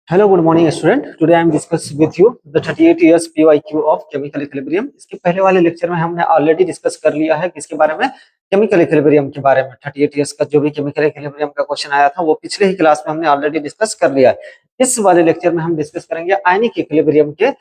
Hello, good morning, student. Today I am discuss with you the 38 years PYQ of chemical equilibrium. इसके पहले वाले lecture में हमने already discuss कर लिया है किसके बारे में, केमिकल इक्विलिब्रियम के बारे में। 38 इयर्स का जो भी केमिकल इक्विलिब्रियम का क्वेश्चन आया था वो पिछले ही क्लास में हमने ऑलरेडी डिस्कस कर लिया है। इस वाले लेक्चर में हम डिस्कस करेंगे आयनिक इक्विलिब्रियम के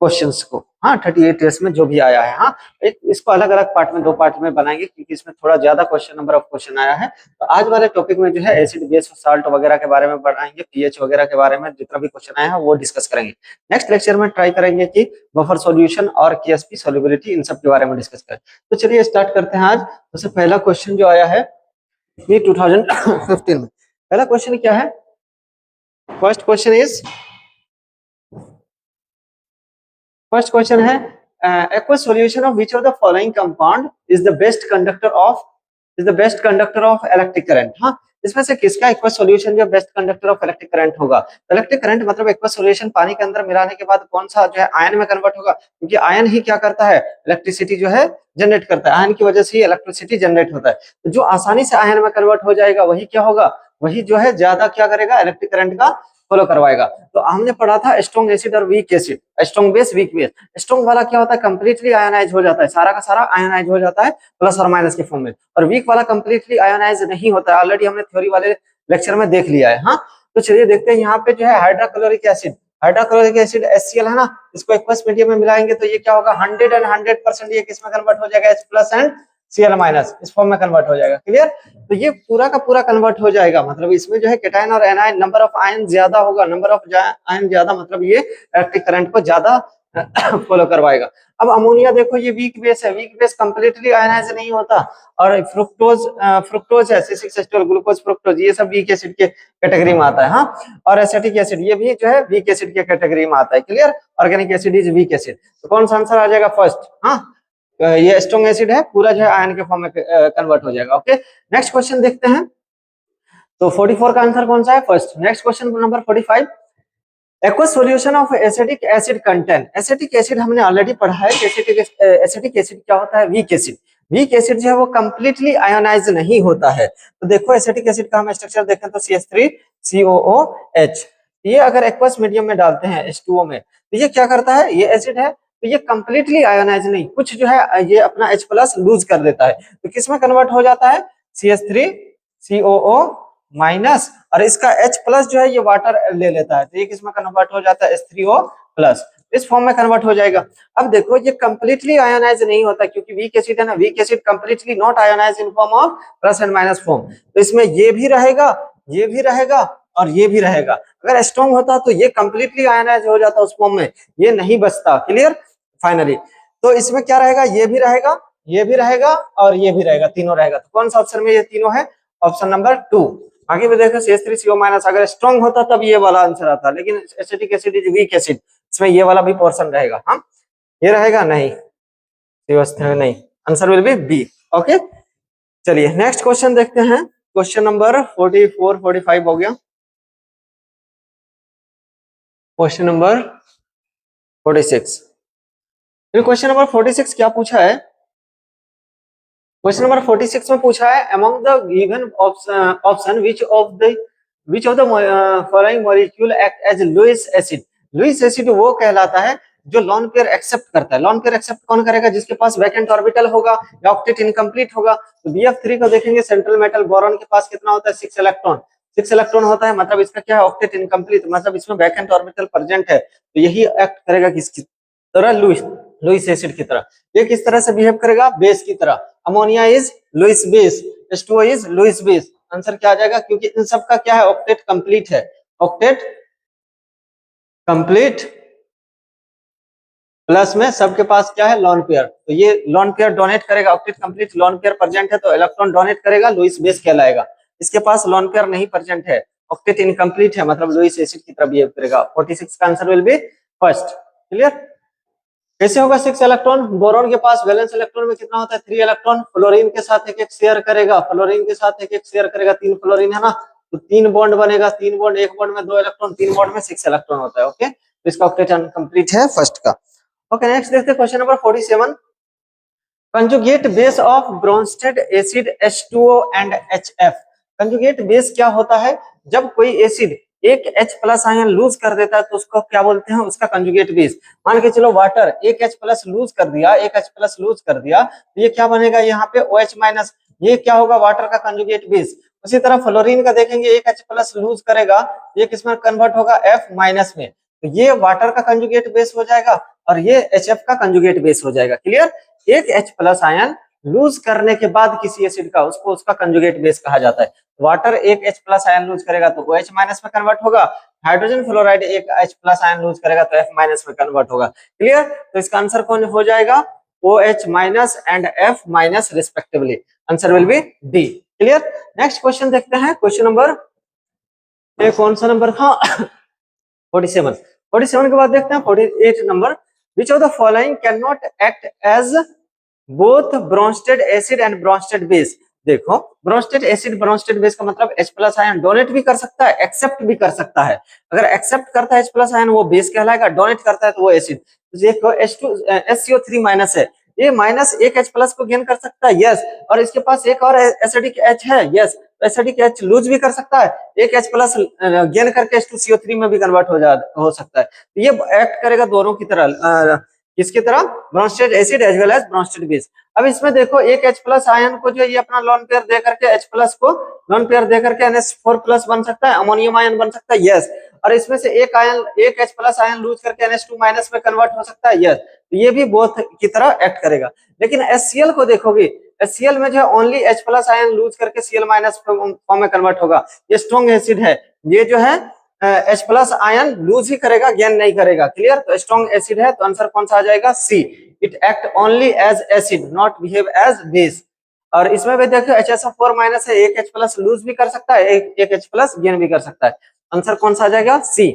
क्वेश्चंस को। हाँ, 38 इयर्स में जो भी आया है। हाँ, इसको अलग अलग पार्ट में, दो पार्ट में बनाएंगे क्योंकि इसमें थोड़ा ज्यादा क्वेश्चन, नंबर ऑफ क्वेश्चन आया है। तो आज वाले टॉपिक में जो है एसिड, बेस, साल्ट वगैरह के बारे में बढ़ाएंगे, पीएच वगैरह के बारे में जितना भी क्वेश्चन आया है वो डिस्कस करेंगे। नेक्स्ट लेक्चर में ट्राई करेंगे कि बफर सॉल्यूशन और केएसपी सॉल्युबिलिटी इन सब के बारे में डिस्कस करें। तो चलिए स्टार्ट करते हैं। आज सबसे पहला क्वेश्चन जो आया है ये 2015 में। पहला क्वेश्चन क्या है? फर्स्ट क्वेश्चन है aqueous solution of which of the following compound is the best conductor of electric current। हाँ, इसमें से किसका एक्वस सॉल्यूशन जो best conductor of electric current होगा? इलेक्ट्रिक करंट मतलब एक्वस सॉल्यूशन पानी के अंदर मिलाने के बाद कौन सा जो है आयन में कन्वर्ट होगा, क्योंकि आयन ही क्या करता है, इलेक्ट्रिसिटी जो है जनरेट करता है। आयन की वजह से ही इलेक्ट्रिसिटी जनरेट होता है। तो जो आसानी से आयन में कन्वर्ट हो जाएगा वही क्या होगा, वही जो है ज्यादा क्या करेगा, इलेक्ट्रिक करंट का फॉलो करवाएगा। तो हमने पढ़ा था स्ट्रॉन्ग एसिड और weak acid, strong base weak base. Strong वाला क्या होता है, कंप्लीटली आयनाइज हो जाता है, सारा का सारा आयनाइज हो जाता है प्लस और माइनस के फॉर्म में। और वीक वाला कंप्लीटली आयनाइज नहीं होता है, ऑलरेडी हमने थ्योरी वाले लेक्चर में देख लिया है। हाँ, तो चलिए देखते हैं। यहाँ पे जो है हाइड्रोक्लोरिक एसिड HCl है ना, इसको एक्वस मीडियम में मिलाएंगे तो ये क्या होगा, 100 एंड 100% ये किसमें कन्वर्ट हो जाएगा, H+ एंड Cl- इस फॉर्म में कन्वर्ट हो जाएगा। क्लियर? तो ये पूरा का पूरा कन्वर्ट हो जाएगा, मतलब इसमें जो है केटायन और एनायन, नंबर ऑफ आयन ज्यादा होगा, नंबर ऑफ आयन ज्यादा, मतलब ये इलेक्ट्रिक करंट को ज्यादा फॉलो करवाएगा। अब अमोनिया देखो, ये वीक बेस है, वीक बेस कंप्लीटली आयनाइज नहीं होता। और फ्रुक्टोज है, C6H12, ग्लूकोज, फ्रुक्टोज, ये सब वीक एसिड के कैटेगरी में आता है। हाँ, और एसिटिक एसिड ये भी जो है वीक एसिड के कैटेगरी में आता है। Clear? Organic acid is weak acid. तो कौन सा आंसर आ जाएगा? फर्स्ट। हाँ, ये स्ट्रॉन्ग एसिड है, पूरा जो है आयन के फॉर्म में कन्वर्ट हो जाएगा। ओके, नेक्स्ट क्वेश्चन देखते हैं। तो 44 का आंसर कौन सा है? First. Next question number 45, aqueous solution of acidic acid content. Acetic acid हमने ऑलरेडी पढ़ा है। एसिटिक एसिड क्या होता है? Weak acid. वीक एसिड जो है वो कंप्लीटली आयोनाइज नहीं होता है। तो देखो एसिटिक एसिड का हम स्ट्रक्चर देखें तो CH3COOH। ये अगर एक्वस मीडियम में डालते हैं H2O में तो ये क्या करता है, ये एसिड है तो ये कंप्लीटली आयोनाइज नहीं, कुछ जो है ये अपना H+ लूज कर देता है। तो किस में कन्वर्ट हो जाता है? CH3COO- और इसका H+ जो है ये वाटर ले लेता है, तो ये किसमें कन्वर्ट हो जाता है? H3O+। इस फॉर्म में कन्वर्ट हो जाएगा। अब देखो ये कंप्लीटली आयोनाइज नहीं होता क्योंकि वीक एसिड है ना, weak acid completely not ionise in form of plus and minus form. तो इसमें ये भी रहेगा, ये भी रहेगा और ये भी रहेगा। अगर स्ट्रॉन्ग होता तो ये कंप्लीटली आयोनाइज हो जाता उस फॉर्म में, ये नहीं बचता। क्लियर? फाइनली तो इसमें क्या रहेगा, ये भी रहेगा, ये भी रहेगा और ये भी रहेगा, तीनों रहेगा। तो कौन सा ऑप्शन में ये तीनों है? Option number 2। आगे भी देखो CH3CO- अगर स्ट्रॉन्ग होता तब ये वाला आंसर आता, लेकिन acetic acid is weak acid, इसमें ये वाला भी पोर्शन रहेगा। हाँ, ये रहेगा नहीं, नहीं, answer will be B. Okay, चलिए नेक्स्ट क्वेश्चन देखते हैं। क्वेश्चन नंबर 44 45 हो गया। Question number 46। क्वेश्चन नंबर 46 क्या पूछा है? क्वेश्चन नंबर 46 में पूछा है among the given option which of the following molecule act as Lewis acid. Lewis acid वो कहलाता है जो लॉन पेयर एक्सेप्ट करता है। लॉन पेयर एक्सेप्ट कौन करेगा? जिसके पास वैकेंट ऑर्बिटल होगा या ऑक्टेट इनकम्प्लीट होगा। तो BF3 को देखेंगे, सेंट्रल मेटल बोरॉन के पास कितना होता है? 6 इलेक्ट्रॉन। 6 इलेक्ट्रॉन होता है, मतलब इसका क्या है? ऑक्टेट इनकम्प्लीट, मतलब इसमें वैकेंट ऑर्बिटल प्रेजेंट है। तो यही एक्ट करेगा किसकी तरह? लुईस एसिड की तरह। ये किस तरह से बिहेव करेगा? बेस की तरह। Ammonia is Lewis base, H2O is Lewis base. Answer क्या आ जाएगा? क्योंकि इन सब का क्या है? ऑक्टेट कंप्लीट है। ऑक्टेट कंप्लीट प्लस में सबके पास क्या है? Lone pair. तो ये लॉन पेयर डोनेट करेगा, octet complete lone pair present है तो इलेक्ट्रॉन डोनेट करेगा, लुईस बेस कहलाएगा। इसके पास लॉन पेयर नहीं प्रेजेंट है, ऑक्टेट इनकम्प्लीट है, मतलब लुईस एसिड की तरह बिहेव करेगा। 46 का answer will B first. Clear? कैसे होगा? 6 इलेक्ट्रॉन, बोरॉन के पास वैलेंस इलेक्ट्रॉन में कितना होता है? 3 इलेक्ट्रॉन। फ्लोरीन के साथ एक एक शेयर करेगा, फ्लोरीन के साथ एक एक शेयर करेगा, 3 फ्लोरीन है ना, तो 3 बॉन्ड बनेगा, 3 बॉन्ड, एक बॉन्ड में 2 इलेक्ट्रॉन, 3 बॉन्ड में 6 इलेक्ट्रॉन होता है। ओके, तो इसका ऑक्टेट कंप्लीट है फर्स्ट का। ओके, नेक्स्ट देखते हैं question number 47। Conjugate base of Bronsted acid H2O and HF। Conjugate base क्या होता है? जब कोई एसिड एक H प्लस आयन लूज कर देता है तो उसको क्या बोलते हैं, उसका कंजुगेट बेस। मान के चलो वाटर एक H प्लस लूज कर दिया, एक H प्लस लूज कर दिया तो ये क्या बनेगा यहाँ पे OH माइनस, ये क्या होगा वाटर का कंजुगेट बेस। उसी तरह फ्लोरीन का देखेंगे एक H प्लस लूज करेगा, ये किसमें कन्वर्ट होगा F माइनस में, तो ये वाटर का कंजुगेट बेस हो जाएगा और ये HF का कंजुगेट बेस हो जाएगा। क्लियर, एक H प्लस आयन लूज करने के बाद किसी एसिड का उसको उसका कंजुगेट बेस कहा जाता है। वाटर एक H प्लस आयन लूज करेगा तो OH माइनस में कन्वर्ट होगा, हाइड्रोजन फ्लोराइड एक H प्लस आयन लूज करेगा तो F माइनस में कन्वर्ट होगा। क्लियर, तो इसका आंसर कौन हो जाएगा, OH minus and F minus respectively. Answer will be D. Clear, next question देखते हैं, क्वेश्चन नंबर कौन सा नंबर था 47। 47 के बाद देखते हैं 48 नंबर। Which of the following can not act as both Bronsted acid and Bronsted base. देखो ब्रोंस्टेड एसिड ब्रोंस्टेड बेस का मतलब H प्लस आयन डोनेट भी कर सकता है, एक्सेप्ट भी कर सकता है। अगर एक्सेप्ट करता है H प्लस आयन वो बेस कहलाएगा, डोनेट करता है तो वो एसिड। देखो HCO3 माइनस है, ये माइनस एक H प्लस को गेन कर सकता है, यस, और इसके पास एक और एसिडिक H है, यस, एसिडिक H लूज भी कर सकता है, एक H प्लस गेन करके H2CO3 में भी कन्वर्ट हो सकता है। तो ये एक्ट करेगा दोनों की तरह, किसकी तरह, Bronsted acid as well as Bronsted base. अब इसमें देखो एक H प्लस आयन को जो ये अपना लोन पेयर दे करके H प्लस को लोन पेयर दे करके NH4 प्लस बन सकता है, अमोनियम आयन बन सकता है, यस, और इसमें से एक आयन एक H प्लस आयन लूज करके NH2 माइनस में कन्वर्ट हो सकता है, यस, तो ये भी बोथ की तरह एक्ट करेगा। लेकिन HCl को देखोगे, HCl में जो है only H plus ion lose करके Cl माइनस फॉर्म में कन्वर्ट होगा, ये स्ट्रॉन्ग एसिड है, ये जो है H प्लस आयन लूज ही करेगा, गेन नहीं करेगा। क्लियर, तो स्ट्रॉन्ग एसिड है तो आंसर कौन सा आ जाएगा, see, it act only as acid not behave as base. और इसमें भी देखो HSO4 माइनस है, एक H प्लस लूज भी कर सकता है, एक H प्लस गेन भी कर सकता है, आंसर कौन सा आ जाएगा, सी,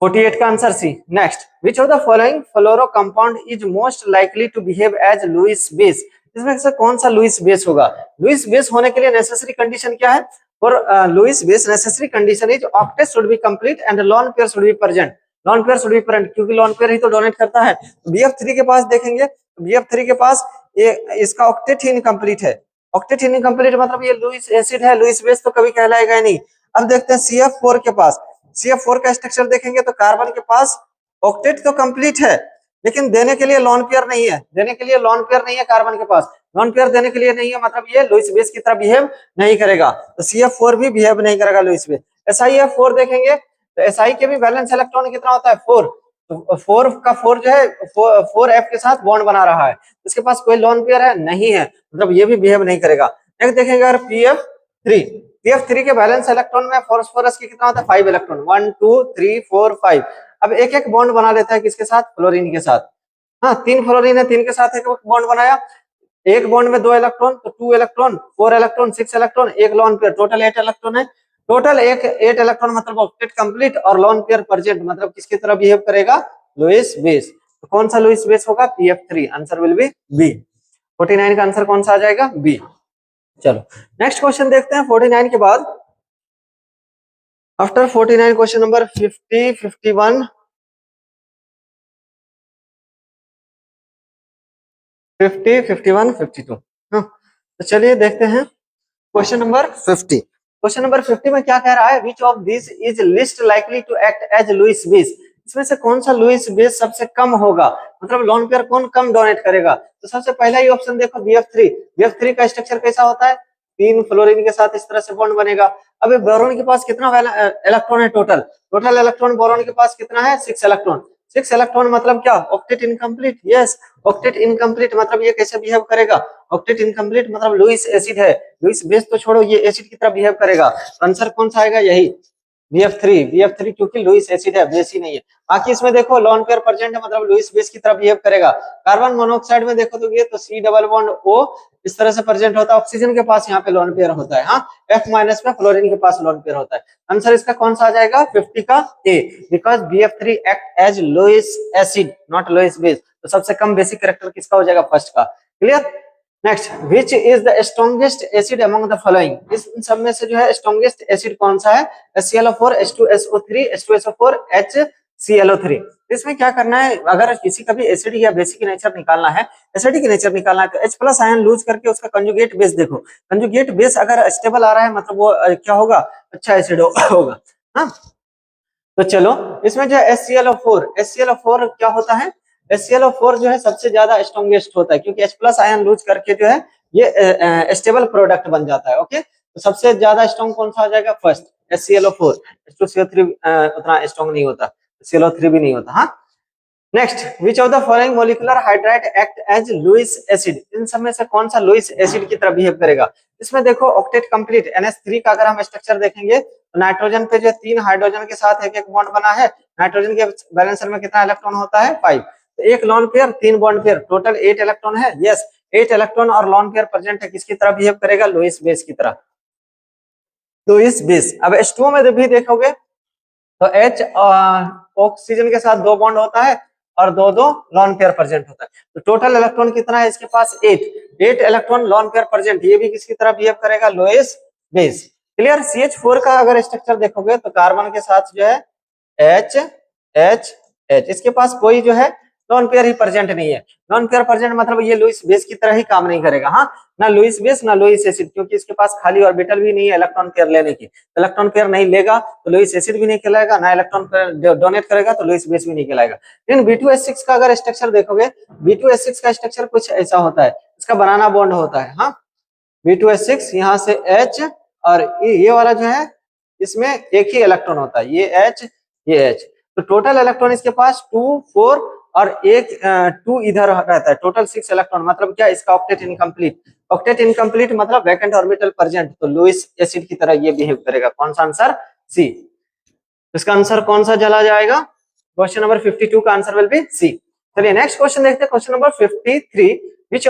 48 का answer C. Next, which of the following fluoro compound is most likely to behave as Lewis base. इसमें से कौन सा लुईस बेस होगा। लुईस बेस होने के लिए नेसेसरी कंडीशन क्या है, for Lewis base necessary condition is octet should be complete and lone pair should be present. Lone pair should be present, क्योंकि लोन पेयर ही तो डोनेट करता है। BF3 के पास देखेंगे, BF3 के पास ये इसका ऑक्टेट ही इनकम्प्लीट है, ऑक्टेट इनकम्प्लीट मतलब ये लुईस एसिड है, लुईस बेस तो कभी कहलाएगा ही नहीं। अब देखते हैं CF4 के पास, CF4 का स्ट्रक्चर देखेंगे तो कार्बन के पास ऑक्टेट तो कंप्लीट है लेकिन देने के लिए लोन पेयर नहीं है, देने के लिए लोन पेयर नहीं है कार्बन के पास, लोन पेयर देने के लिए नहीं है, मतलब ये लुईस बेस की तरह बिहेव नहीं करेगा, तो CF4 भी बिहेव नहीं करेगा लुईस बेस। SiF4 देखेंगे तो Si के भी वैलेंस इलेक्ट्रॉन कितना होता है, 4, तो 4 का 4 जो है 4F के साथ बॉन्ड बना रहा है, इसके पास कोई लोन पेयर है नहीं है, मतलब ये भी बिहेव नहीं करेगा। नेक्स्ट देखेंगे अगर PF3 के बैलेंस इलेक्ट्रॉन में फास्फोरस के कितना होता है, 5 इलेक्ट्रॉन, 1 2 3 4 5। अब एक एक बॉन्ड बना लेता है किसके साथ, फ्लोरीन के साथ। हाँ 3 फ्लोरीन है, 3 के साथ एक बॉन्ड बनाया, एक बॉन्ड में 2 इलेक्ट्रॉन तो 2 इलेक्ट्रॉन 4 इलेक्ट्रॉन 6 इलेक्ट्रॉन, एक लोन पेयर, टोटल 8 इलेक्ट्रॉन है, टोटल 8 इलेक्ट्रॉन मतलब ऑक्टेट कंप्लीट और लोन पेयर प्रेजेंट, मतलब किसकी तरह बिहेव करेगा, लुईस बेस। तो कौन सा लुईस बेस होगा, PF3, answer will be B. 49 का आंसर कौन सा आ जाएगा, बी। चलो नेक्स्ट क्वेश्चन देखते हैं 49 के बाद। After 49 question number 50 51 50 51 52। हाँ तो चलिए देखते हैं क्वेश्चन नंबर 50। क्वेश्चन नंबर 50 में क्या कह रहा है, which of this is least likely to act as Lewis base. इसमें से कौन सा लुईस बेस सबसे कम होगा, मतलब लोन पेयर कौन कम डोनेट करेगा। तो सबसे पहला ही ऑप्शन देखो BF3, BF3 का स्ट्रक्चर कैसा होता है, 3 फ्लोरीन के साथ इस तरह से बॉन्ड बनेगा। अब बोरोन के पास कितना इलेक्ट्रॉन है, टोटल इलेक्ट्रॉन बोरोन के पास कितना है, 6 इलेक्ट्रॉन। 6 इलेक्ट्रॉन मतलब क्या, octet incomplete, yes, octet incomplete मतलब ये कैसे बिहेव करेगा, ऑक्टेट इनकम्प्लीट मतलब लुईस एसिड है, लुईस बेस तो छोड़ो ये एसिड की तरह बिहेव करेगा, आंसर कौन सा आएगा, यही BF3 क्योंकि लुईस एसिड है, बेस ही नहीं है। बाकी इसमें देखो लोन पेयर प्रेजेंट है मतलब लुईस बेस की तरह बिहेव करेगा। कार्बन मोनोऑक्साइड में देखो तो ये तो C डबल बॉन्ड O इस तरह से प्रेजेंट होता है, ऑक्सीजन के पास यहाँ पे लोन पेयर होता है, हाँ F माइनस में फ्लोरीन के पास लोन पेयर होता है। आंसर इसका कौन सा आ जाएगा, 50 का A, because BF3 act as Lewis acid not Lewis base. तो सबसे कम बेसिक कैरेक्टर किसका हो जाएगा, फर्स्ट का। Clear. Next, which is the strongest acid among the following. इस सब में से जो है स्ट्रॉन्गेस्ट एसिड कौन सा है, HClO4 H2SO3 H2SO4 HClO3। इसमें क्या करना है, अगर किसी का भी एसिड या बेसिक नेचर निकालना है, एसिडिक नेचर निकालना है तो H प्लस आयन लूज करके उसका कंजुगेट बेस देखो, कंजुगेट बेस अगर स्टेबल आ रहा है मतलब वो क्या होगा, अच्छा एसिड होगा। हाँ, तो चलो इसमें जो है HClO4 क्या होता है, HClO4 जो है सबसे ज्यादा स्ट्रॉन्गेस्ट होता है, क्योंकि H प्लस आयन लूज करके जो है ये स्टेबल प्रोडक्ट बन जाता है। ओके, तो सबसे ज्यादा स्ट्रॉन्ग कौन सा हो जाएगा, फर्स्ट HClO4। H2CO3 उतना स्ट्रॉन्ग नहीं होता, ClO3 भी नहीं होता। हाँ, next, which of the following molecular hydride act as Lewis acid, इन सब में से कौन सा लुईस एसिड की तरह बिहेव करेगा। इसमें देखो ऑक्टेट कंप्लीट NH3 का अगर हम स्ट्रक्चर देखेंगे तो नाइट्रोजन पे जो 3 हाइड्रोजन के साथ एक एक बॉन्ड बना है, नाइट्रोजन के बैलेंसर में कितना इलेक्ट्रॉन होता है, 5। तो एक lone pair 3 bond pair, total 8 electron है। यस, 8 इलेक्ट्रॉन और लॉन पेयर प्रेजेंट है, किसकी तरह बिहेव करेगा, लुईस बेस की तरह, लुईस बेस। अब H2O में भी देखोगे तो H ऑक्सीजन के साथ 2 बॉन्ड होता है और दो दो लॉन पेयर प्रेजेंट होता है। तो टोटल इलेक्ट्रॉन कितना है इसके पास, 8 इलेक्ट्रॉन लॉन पेयर प्रेजेंट, ये भी किसकी तरह बिहेव करेगा, लोएस बेस। क्लियर। CH4 का अगर स्ट्रक्चर देखोगे तो कार्बन के साथ जो है H H H, इसके पास कोई जो है लॉन पेयर ही प्रेजेंट नहीं है। लॉन पेयर प्रेजेंट मतलब ये लुईस बेस की तरह ही काम नहीं करेगा। हाँ, ना लुईस बेस ना लुईस एसिड, क्योंकि इसके पास खाली ऑर्बिटल भी नहीं है इलेक्ट्रॉन पेयर लेने की। इलेक्ट्रॉन पेयर नहीं लेगा तो लुईस एसिड भी नहीं कहलाएगा, ना इलेक्ट्रॉन पेयर डोनेट करेगा तो लुईस बेस भी नहीं कहलाएगा। लेकिन B2H6 का अगर स्ट्रक्चर देखोगे, B2H6 का स्ट्रक्चर कुछ ऐसा होता है, इसका बनाना बॉन्ड होता है। हाँ, B2H6 यहाँ से H और ये वाला जो है इसमें एक ही इलेक्ट्रॉन होता है, ये H ये H। तो टोटल इलेक्ट्रॉन इसके पास 2 4 और एक 2 इधर रहता है, टोटल 6 इलेक्ट्रॉन। मतलब क्या, इसका ऑक्टेट इनकम्प्लीट। ऑक्टेट इनकम्प्लीट मतलब वैकेंट ऑर्बिटल प्रेजेंट, तो लुईस एसिड की तरह ये बिहेव करेगा। कौन सा आंसर, सी। इसका आंसर कौन सा चला जाएगा, क्वेश्चन नंबर 52 का आंसर विल बी सी। चलिए नेक्स्ट क्वेश्चन देखते हैं, question number 53। which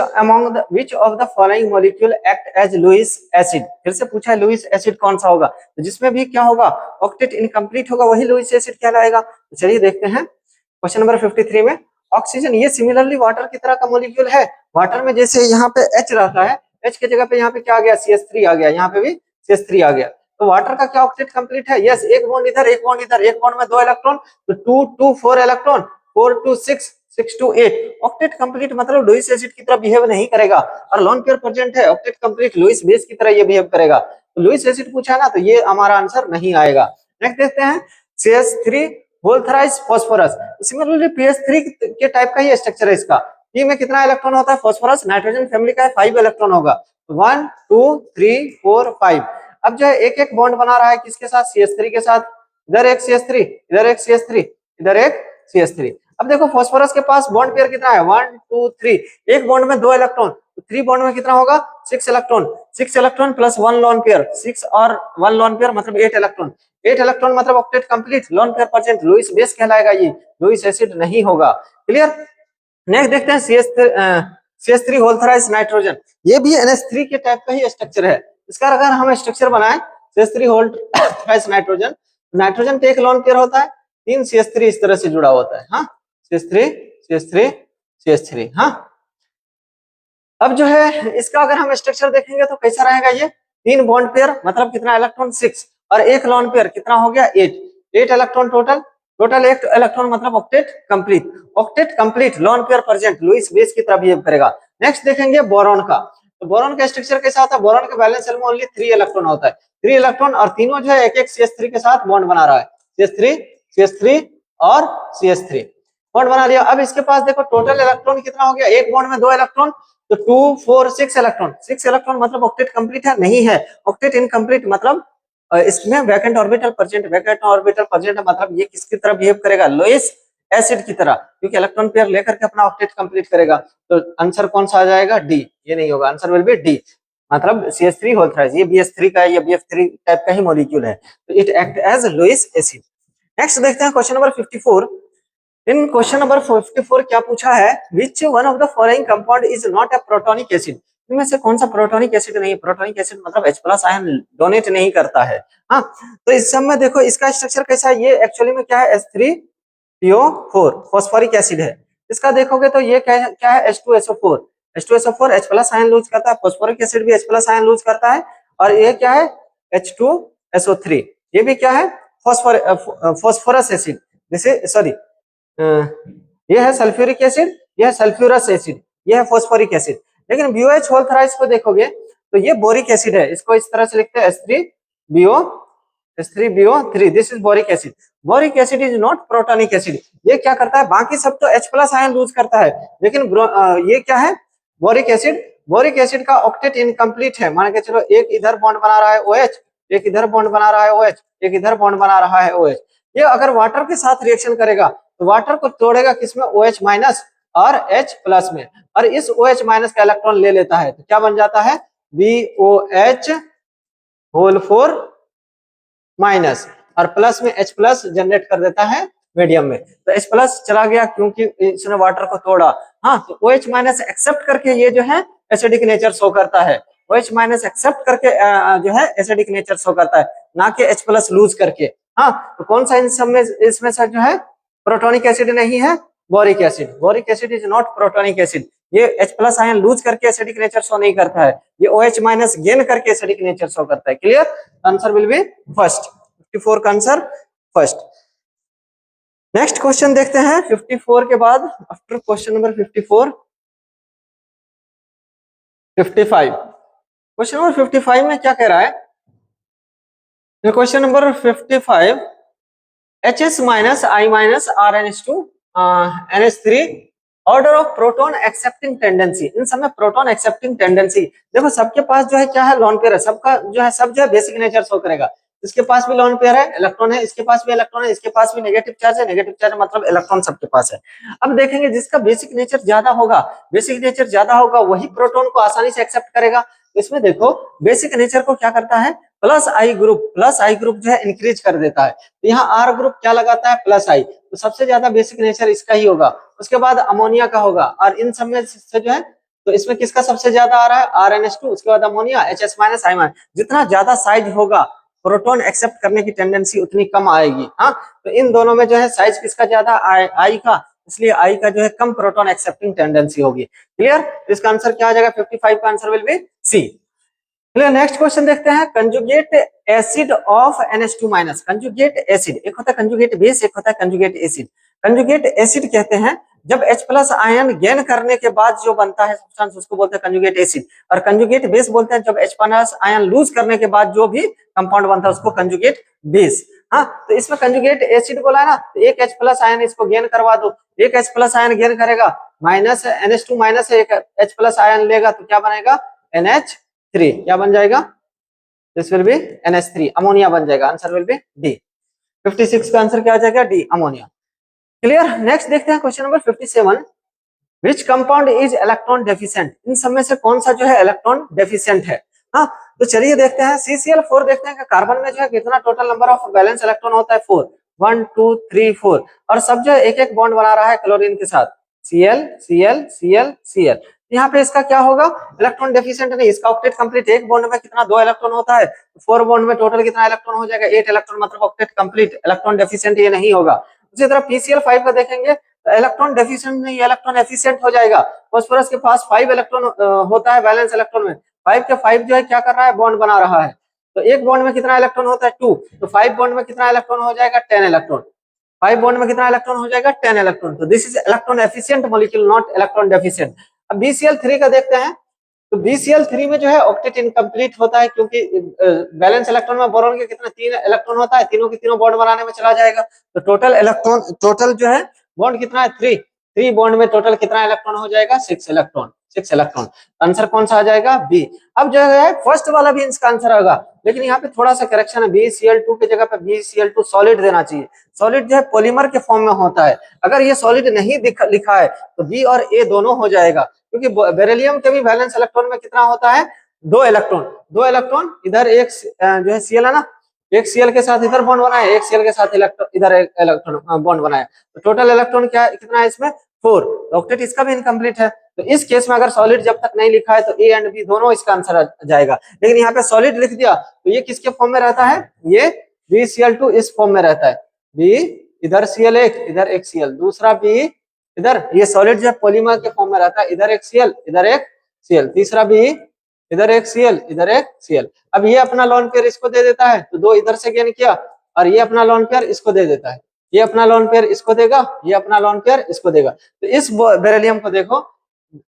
of the following molecule act as Lewis acid, फिर से पूछा है लुईस एसिड कौन सा होगा, तो जिसमें भी क्या होगा, ऑक्टेट इनकम्प्लीट होगा, वही लुईस एसिड कहलाएगा। तो चलिए देखते हैं क्वेश्चन नंबर 53 में। ऑक्सीजन ये सिमिलरली वाटर की तरह का मॉलिक्यूल है। वाटर में जैसे यहाँ पे H रहता है, H की जगह पे यहाँ पे क्या आ गया, CH3 आ गया, यहाँ पे भी CH3 आ गया। तो वाटर का क्या ऑक्टेट कंप्लीट है, यस, एक बॉन्ड इधर एक बॉन्ड इधर, एक बॉन्ड में 2 इलेक्ट्रॉन, तो 2 2 4 इलेक्ट्रॉन, 4 2 6 6 2 8। ऑक्टेट कंप्लीट मतलब लुईस एसिड की तरह बिहेव नहीं करेगा। और लोन पेयर प्रेजेंट है, ऑक्टेट कंप्लीट लुईस बेस की तरह ये बिहेव करेगा। तो लुईस एसिड पूछा ना, तो ये हमारा आंसर नहीं आएगा। नेक्स्ट देखते हैं, CH3 whole thrice phosphorus, similarly PH3 के टाइप का ही स्ट्रक्चर है इसका। पी में कितना इलेक्ट्रॉन होता है, फास्फोरस नाइट्रोजन फैमिली का है, 5 इलेक्ट्रॉन होगा, 1 2 3 4 5। अब जो है एक एक बॉन्ड बना रहा है किसके साथ, CH3 के साथ, इधर एक CH3 इधर एक CH3 इधर एक CH3। अब देखो फास्फोरस के पास बॉन्ड पेयर कितना है, 1 2 3, एक बॉन्ड में 2 इलेक्ट्रॉन, तो 3 बॉन्ड में कितना होगा, 6 electron, 6 electron plus 1 lone pair, 6 और 1 लोन पेयर मतलब 8 इलेक्ट्रॉन, 8 इलेक्ट्रॉन मतलब octet complete, lone pair present, Lewis base कहलाएगा, ये लुईस एसिड नहीं होगा। क्लियर। नेक्स्ट देखते हैं CH3 होल थ्राइस नाइट्रोजन, ये भी NH3 के टाइप का ही स्ट्रक्चर है। इसका अगर हम स्ट्रक्चर बनाए CH3 whole thrice nitrogen, nitrogen पे एक लोन पेयर होता है, 3 CH3 इस तरह से जुड़ा होता है। हाँ, CH3 CH3 CH3। हाँ, अब जो है इसका अगर हम स्ट्रक्चर देखेंगे तो कैसा रहेगा, ये 3 बॉन्ड पेयर मतलब कितना इलेक्ट्रॉन, 6 और एक लोन पेयर कितना हो गया, 8 इलेक्ट्रॉन टोटल, टोटल 8 इलेक्ट्रॉन मतलब octet complete, octet complete lone pair present, Lewis base की तरह बिहेव करेगा। नेक्स्ट देखेंगे बोरॉन का, तो बोरॉन का स्ट्रक्चर कैसा होता है, बोरॉन के बैलेंस शेल में ओनली 3 इलेक्ट्रॉन होता है, 3 इलेक्ट्रॉन और तीनों जो है एक एक CH3 के साथ बॉन्ड बना रहा है, CH3 और CH3 बॉन्ड बना लिया। अब इसके पास देखो टोटल इलेक्ट्रॉन कितना हो गया, एक बॉन्ड में 2 इलेक्ट्रॉन, तो 2 4 6 इलेक्ट्रॉन, 6 इलेक्ट्रॉन मतलब ऑक्टेट कंप्लीट है, नहीं है, ऑक्टेट इनकम्प्लीट मतलब इसमें vacant orbital present, vacant orbital present मतलब ये किसकी तरह बिहेव करेगा, लुईस एसिड की तरह, क्योंकि इलेक्ट्रॉन पेयर लेकर के अपना ऑक्टेट कंप्लीट करेगा। तो आंसर कौन सा आ जाएगा, डी, ये नहीं होगा, आंसर विल बी डी, मतलब CH3 होल थ्राइस, ये BH3 का या BF3 टाइप का ही मॉलिक्यूल है, तो it act as Lewis acid. Next देखते हैं question number 54। In question number 54 क्या पूछा है, which one of the following compound is not a protonic acid, इनमें से कौन सा प्रोटोनिक एसिड नहीं है, प्रोटोनिक एसिड मतलब H प्लस आयन डोनेट नहीं करता है। हाँ, तो इस सब में देखो इसका स्ट्रक्चर कैसा है, ये एक्चुअली में क्या है, H3PO4 फॉस्फोरिक एसिड है। इसका देखोगे तो ये क्या है, H2SO4, H2SO4 H plus ion loose करता है, फॉस्फोरिक एसिड भी H प्लस आयन लूज करता है, और ये क्या है, H2SO3, ये भी क्या है, फॉस्फोरस एसिड, जैसे सॉरी ये है सल्फ्यूरिक एसिड, यह है सल्फ्यूरस एसिड, यह है फॉस्फोरिक एसिड। लेकिन BOH होल थ्राइस को देखोगे तो ये बोरिक एसिड है, इसको इस तरह से लिखते हैं H3BO H3BO3, this is boric acid. Boric acid is not protonic acid. ये क्या करता है, बाकी सब तो H प्लस आयन लूज करता है, लेकिन ये क्या है, बोरिक एसिड। बोरिक एसिड का ऑक्टेट इनकम्प्लीट है, मान के चलो एक इधर बॉन्ड बना रहा है OH, एक इधर बॉन्ड बना रहा है OH, एक इधर बॉन्ड बना रहा है OH। ये अगर वाटर के साथ रिएक्शन करेगा तो वाटर को तोड़ेगा किसमें, OH माइनस और H प्लस में, और इस OH माइनस का इलेक्ट्रॉन ले लेता है, तो क्या बन जाता है, BOH होल 4 माइनस, और प्लस में H प्लस जनरेट कर देता है मीडियम में। तो H प्लस चला गया क्योंकि इसने वाटर को तोड़ा। हाँ, तो OH माइनस एक्सेप्ट करके ये जो है एसिडिक नेचर शो करता है, OH माइनस एक्सेप्ट करके जो है एसिडिक नेचर शो करता है, ना कि H प्लस लूज करके। हाँ, तो कौन सा इन सब में इसमें से जो है प्रोटोनिक एसिड नहीं है, boric acid. Boric acid is not protonic acid. ये H प्लस आयन लूज करके एसिडिक नेचर शो नहीं करता है, ये OH माइनस गेन करके एसिडिक नेचर शो करता है। Clear, answer will B first, 54 का आंसर फर्स्ट। नेक्स्ट क्वेश्चन देखते हैं 54 के बाद, after question number 54, 55। Question number 55 में क्या कह रहा है, question number 55, HS minus I minus RNH2 NH3 order of proton accepting tendency. इन सब में प्रोटॉन एक्सेप्टिंग टेंडेंसी, देखो सबके पास जो है क्या है, लोन पेयर है, सबका जो है सब जो है बेसिक नेचर शो करेगा। इसके पास भी लोन पेयर है, इलेक्ट्रॉन है, इसके पास भी इलेक्ट्रॉन है, इसके पास भी नेगेटिव चार्ज है, नेगेटिव चार्ज मतलब इलेक्ट्रॉन सबके पास है। अब देखेंगे जिसका बेसिक नेचर ज्यादा होगा, बेसिक नेचर ज्यादा होगा वही प्रोटॉन को आसानी से एक्सेप्ट करेगा। इसमें देखो बेसिक नेचर को क्या करता है, प्लस आई ग्रुप जो है इंक्रीज कर देता है। तो यहाँ R ग्रुप क्या लगाता है, प्लस आई, तो सबसे ज्यादा बेसिक नेचर इसका ही होगा। उसके बाद अमोनिया का होगा, और इन सब में से जो है तो इसमें किसका सबसे ज्यादा आ रहा है, RNH2, उसके बाद ammonia HS minus I minus. जितना ज्यादा साइज होगा प्रोटॉन एक्सेप्ट करने की टेंडेंसी उतनी कम आएगी। हाँ, तो इन दोनों में जो है साइज किसका ज्यादा, आई का, इसलिए आई का जो है कम प्रोटॉन एक्सेप्टिंग टेंडेंसी होगी। क्लियर, इसका आंसर क्या आ जाएगा, 55 का answer will be C. Next question देखते हैं, conjugate acid of NH2 minus. Conjugate acid, एक होता है कंजुगेट बेस, एक होता है कंजुगेट एसिड। कंजुगेट एसिड कहते हैं जब H प्लस आयन गेन करने के बाद जो बनता है सब्सटेंस, उसको बोलते हैं कंजुगेट एसिड। और कंजुगेट बेस बोलते हैं जब H प्लस आयन लूज करने के बाद जो भी कंपाउंड बनता है उसको कंजुगेट बेस। हाँ, तो इसमें कंजुगेट एसिड बोला है ना, तो एक H प्लस आयन इसको गेन करवा दो, एक H प्लस आयन गेन करेगा, माइनस NH2 माइनस एक H प्लस आयन लेगा तो क्या बनेगा, NH3, क्या बन जाएगा, this will be NH3, ammonia बन जाएगा। Answer will be D. 56 का आंसर क्या आ जाएगा, डी, अमोनिया। क्लियर, नेक्स्ट देखते हैं question number 57, which compound is electron deficient. इन सब में से कौन सा जो है इलेक्ट्रॉन डेफिशिएंट है। हाँ, तो चलिए देखते हैं CCl4 देखते हैं कि कार्बन में जो है कितना total number of balance electron होता है, 4, 1 2 3 4, और सब जो है एक एक बॉन्ड बना रहा है क्लोरीन के साथ, Cl Cl Cl Cl। यहाँ पे इसका क्या होगा, इलेक्ट्रॉन डेफिशिएंट नहीं, इसका ऑक्टेट कंप्लीट। एक बॉन्ड में कितना, 2 इलेक्ट्रॉन होता है, 4 बॉन्ड में टोटल कितना इलेक्ट्रॉन हो जाएगा, 8 इलेक्ट्रॉन, मतलब ऑक्टेट कंप्लीट, इलेक्ट्रॉन डेफिशिएंट ये नहीं होगा। उसी तरह PCl5 का देखेंगे, इलेक्ट्रॉन डेफिशिएंट नहीं, इलेक्ट्रॉन एफिशिएंट हो जाएगा। फास्फोरस के पास 5 इलेक्ट्रॉन होता है बैलेंस इलेक्ट्रॉन में, 5 के 5 जो है क्या कर रहा है, बॉन्ड बना रहा है। तो एक बॉन्ड में कितना इलेक्ट्रॉन होता है, 2, तो 5 बॉन्ड में कितना इलेक्ट्रॉन हो जाएगा, 10 इलेक्ट्रॉन। 5 बॉन्ड में कितना इलेक्ट्रॉन हो जाएगा, 10 इलेक्ट्रॉन। तो this is electron efficient molecule, not electron deficient. अब BCl3 का देखते हैं, तो BCl3 में जो है ऑक्टेट इनकम्प्लीट होता है, क्योंकि बैलेंस इलेक्ट्रॉन में बोरॉन के कितना, 3 इलेक्ट्रॉन होता है, तीनों के तीनों बॉन्ड बनाने में चला जाएगा। तो टोटल इलेक्ट्रॉन, टोटल जो है बॉन्ड कितना है, 3 बॉन्ड में टोटल कितना इलेक्ट्रॉन हो जाएगा, 6 इलेक्ट्रॉन, 6 इलेक्ट्रॉन। आंसर कौन सा आ जाएगा, बी। अब जो है फर्स्ट वाला भी इसका आंसर होगा, लेकिन यहाँ पे थोड़ा सा करेक्शन है, BCl2 की जगह पे BCl2 सॉलिड देना चाहिए। सॉलिड जो है पॉलीमर के फॉर्म में होता है, अगर ये सॉलिड नहीं लिखा है तो बी और ए दोनों हो जाएगा, क्योंकि बेरिलियम के भी वैलेंस इलेक्ट्रॉन में कितना होता है, 2 इलेक्ट्रॉन। 2 इलेक्ट्रॉन, इधर एक जो है Cl है ना, एक Cl के साथ इधर बॉन्ड बनाया, एक Cl के साथ इधर एक इलेक्ट्रॉन बॉन्ड बनाया, तो टोटल इलेक्ट्रॉन क्या कितना है इसमें, 4। ऑक्टेट इसका भी इनकम्प्लीट है। तो इस केस में अगर सॉलिड जब तक नहीं लिखा है तो ए एंड बी दोनों इसका आंसर आ जाएगा, लेकिन यहाँ पे सॉलिड लिख दिया तो ये किसके फॉर्म में रहता है, ये BCl2 इस फॉर्म में रहता है, बी इधर Cl1, इधर एक Cl, दूसरा बी इधर, ये सॉलिड जो है पॉलीमर के फॉर्म में रहता है, इधर एक Cl, इधर एक Cl, तीसरा बी इधर एक Cl, इधर एक Cl। अब ये अपना लोन पेयर इसको दे देता है, तो 2 इधर से गेन किया, और ये अपना लोन पेयर इसको दे देता है, ये अपना लोन पेयर इसको देगा, ये अपना लोन पेयर इसको देगा। तो इस बेरिलियम को देखो,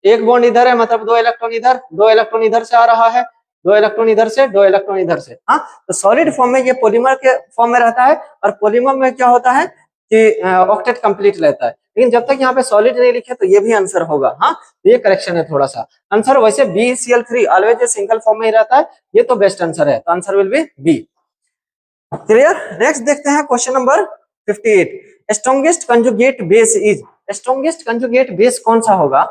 एक बॉन्ड इधर है, मतलब 2 इलेक्ट्रॉन इधर, 2 इलेक्ट्रॉन इधर से आ रहा है, 2 इलेक्ट्रॉन इधर से, 2 इलेक्ट्रॉन इधर से। हाँ, तो सॉलिड फॉर्म में ये पॉलीमर के फॉर्म में रहता है, और पॉलीमर में क्या होता है कि ऑक्टेट कंप्लीट रहता है। लेकिन जब तक यहाँ पे सॉलिड नहीं लिखे तो ये भी आंसर होगा। हाँ, ये करेक्शन है थोड़ा सा। आंसर वैसे BeCl3 ऑलवेज सिंगल फॉर्म में ही रहता है, ये तो बेस्ट आंसर है, तो answer will be B. Clear. Next देखते हैं question number 58। Strongest conjugate base is, strongest conjugate base कौन सा होगा?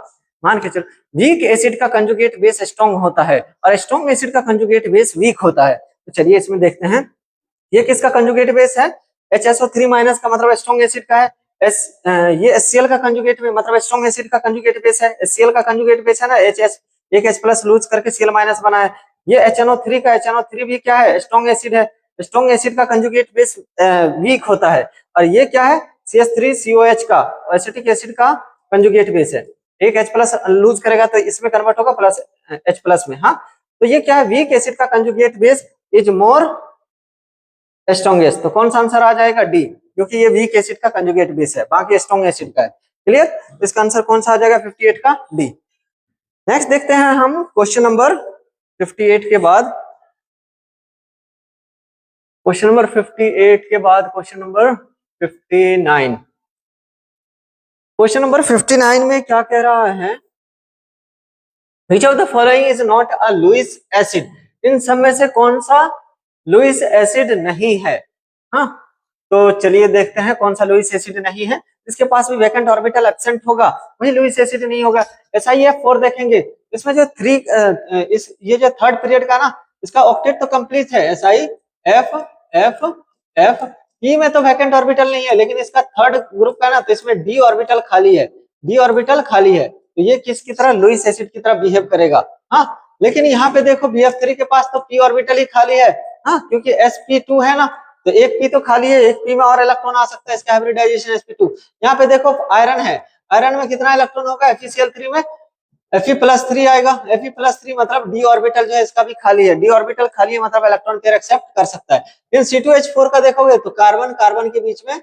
मान के चलो वीक एसिड का कंजुगेट बेस स्ट्रॉन्ग होता है और स्ट्रॉन्ग एसिड का कंजुगेट बेस वीक होता है। तो चलिए इसमें देखते हैं ये किसका कंजुगेट बेस है। HSO3 माइनस का मतलब स्ट्रॉन्ग एसिड का है। ये HCl का कंजुगेट में मतलब स्ट्रॉन्ग एसिड का कंजुगेट बेस है। HCl का कंजुगेट बेस है ना HS, एक H प्लस लूज करके Cl माइनस बना है। ये HNO3 का, HNO3 भी क्या है, स्ट्रॉन्ग एसिड है। स्ट्रॉन्ग एसिड का कंजुगेट बेस वीक होता है। और ये क्या है, CH3COH का एसिटिक एसिड का कंजुगेट बेस है। एक H प्लस लूज करेगा तो इसमें कन्वर्ट होगा प्लस H प्लस में। हाँ, तो ये क्या है, वीक एसिड का conjugate base is more strongest. तो कौन सा आंसर आ जाएगा? डी, क्योंकि ये वीक एसिड का कंजुगेट बेस है, बाकी स्ट्रॉन्ग एसिड का है। क्लियर, इसका आंसर कौन सा आ जाएगा? 58 का डी। नेक्स्ट देखते हैं हम क्वेश्चन नंबर 58 के बाद, क्वेश्चन नंबर 58 के बाद क्वेश्चन नंबर 59। क्वेश्चन नंबर 59 में क्या कह रहा है, which of the following is not a Lewis acid. इन सब में से कौन सा लुईस एसिड नहीं है? हाँ, तो चलिए देखते हैं कौन सा लुईस एसिड नहीं है। इसके पास भी वैकेंट ऑर्बिटल एब्सेंट होगा, वही लुईस एसिड नहीं होगा। SiF4 देखेंगे, इसमें जो ये जो थर्ड पीरियड का ना, इसका ऑक्टेट तो कंप्लीट है, SiF P में तो वैकेंट ऑर्बिटल नहीं है, लेकिन इसका थर्ड ग्रुप का ना, तो इसमें D ऑर्बिटल खाली है, D ऑर्बिटल खाली है। तो ये किसकी तरह, लुईस एसिड की तरह बिहेव करेगा। हाँ, लेकिन यहाँ पे देखो BF3 के पास तो P ऑर्बिटल ही खाली है। हाँ, क्योंकि sp2 है ना, तो एक P तो खाली है, एक P में और इलेक्ट्रॉन आ सकता है, इसका हाइब्रिडाइजेशन sp2। यहाँ पे देखो आयरन है, आयरन में कितना इलेक्ट्रॉन होगा, FeCl3 में Fe+3 आएगा। Fe+3 मतलब D ऑर्बिटल जो है इसका भी खाली है, D ऑर्बिटल खाली है मतलब इलेक्ट्रॉन पेयर एक्सेप्ट कर सकता है। फिर C2H4 का देखोगे तो कार्बन कार्बन के बीच में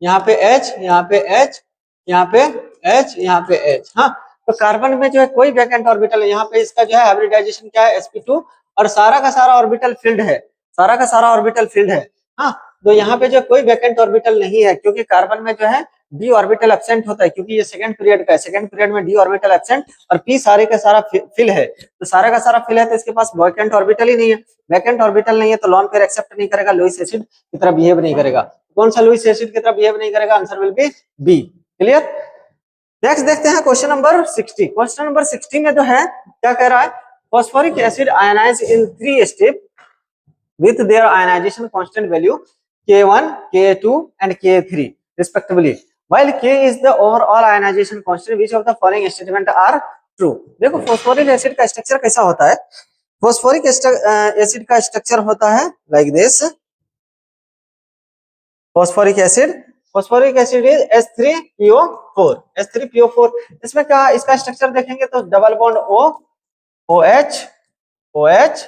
यहाँ पे H, यहाँ पे H, यहाँ पे H, यहाँ पे H। हाँ, तो कार्बन में जो है कोई वैकेंट ऑर्बिटल है, यहाँ पे इसका जो है हाइब्रिडाइजेशन क्या है, sp2, और सारा का सारा ऑर्बिटल फिल्ड है, सारा का सारा ऑर्बिटल फिल्ड है। हाँ, तो यहाँ पे जो कोई वैकेंट ऑर्बिटल नहीं है, क्योंकि कार्बन में जो है डी ऑर्बिटल एब्सेंट होता है, क्योंकि ये सेकंड पीरियड का है, सेकंड पीरियड में डी ऑर्बिटल एब्सेंट और पी सारे का सारा फिल है। तो सारा का सारा फिल है, तो इसके पास वैकेंट ऑर्बिटल ही नहीं है। वैकेंट ऑर्बिटल नहीं है तो लॉन पेयर एक्सेप्ट नहीं करेगा, लुईस एसिड की तरह बिहेव नहीं करेगा। कौन सा लुईस एसिड की तरह बिहेव नहीं करेगा? Answer will be B. Clear. Next देखते हैं क्वेश्चन नंबर 60। क्वेश्चन नंबर 60 में जो है क्या कह रहा है, phosphoric acid ionise in 3 step with their ionization constant value K1, K2 and K3 respectively, while K is the overall ionization constant, which of the following statement are true। देखो phosphoric acid का structure कैसा होता है, phosphoric acid का structure होता है like this. Phosphoric acid is H3PO4, H3PO4। इसमें क्या, इसका स्ट्रक्चर देखेंगे तो double bond O, OH, OH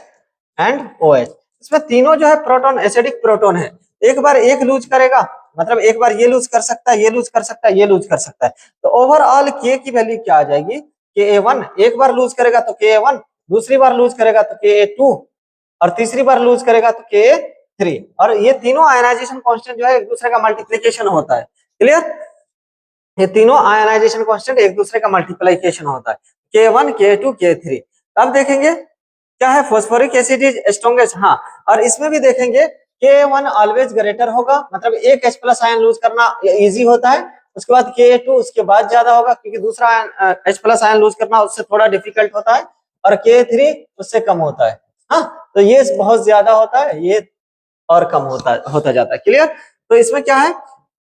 and OH। इसमें तीनों जो है प्रोटॉन एसिडिक प्रोटॉन है। एक बार एक लूज करेगा मतलब एक बार ये लूज कर सकता है, ये लूज कर सकता है, ये लूज कर सकता है। तो ओवरऑल K की वैल्यू क्या आ जाएगी, Ka1। एक बार लूज करेगा तो Ka1, दूसरी बार लूज करेगा तो Ka2, और तीसरी बार लूज करेगा तो Ka3। और ये तीनों आयनाइजेशन कांस्टेंट जो है एक दूसरे का मल्टीप्लिकेशन होता है। क्लियर, ये तीनों आयनाइजेशन कांस्टेंट एक दूसरे का मल्टीप्लिकेशन होता है, K1, K2, K3। अब देखेंगे क्या है, फॉस्फोरिक एसिड इज स्ट्रॉन्गेस्ट। हाँ, और इसमें भी देखेंगे K1 ऑलवेज ग्रेटर होगा, मतलब एक H प्लस आयन लूज करना इजी होता है। उसके बाद Ka2 उसके बाद ज्यादा होगा, क्योंकि दूसरा H प्लस आयन लूज करना उससे थोड़ा डिफिकल्ट होता है, और K3 उससे कम होता है। हाँ, तो ये बहुत ज्यादा होता है, ये और कम होता जाता है। क्लियर। तो इसमें क्या है,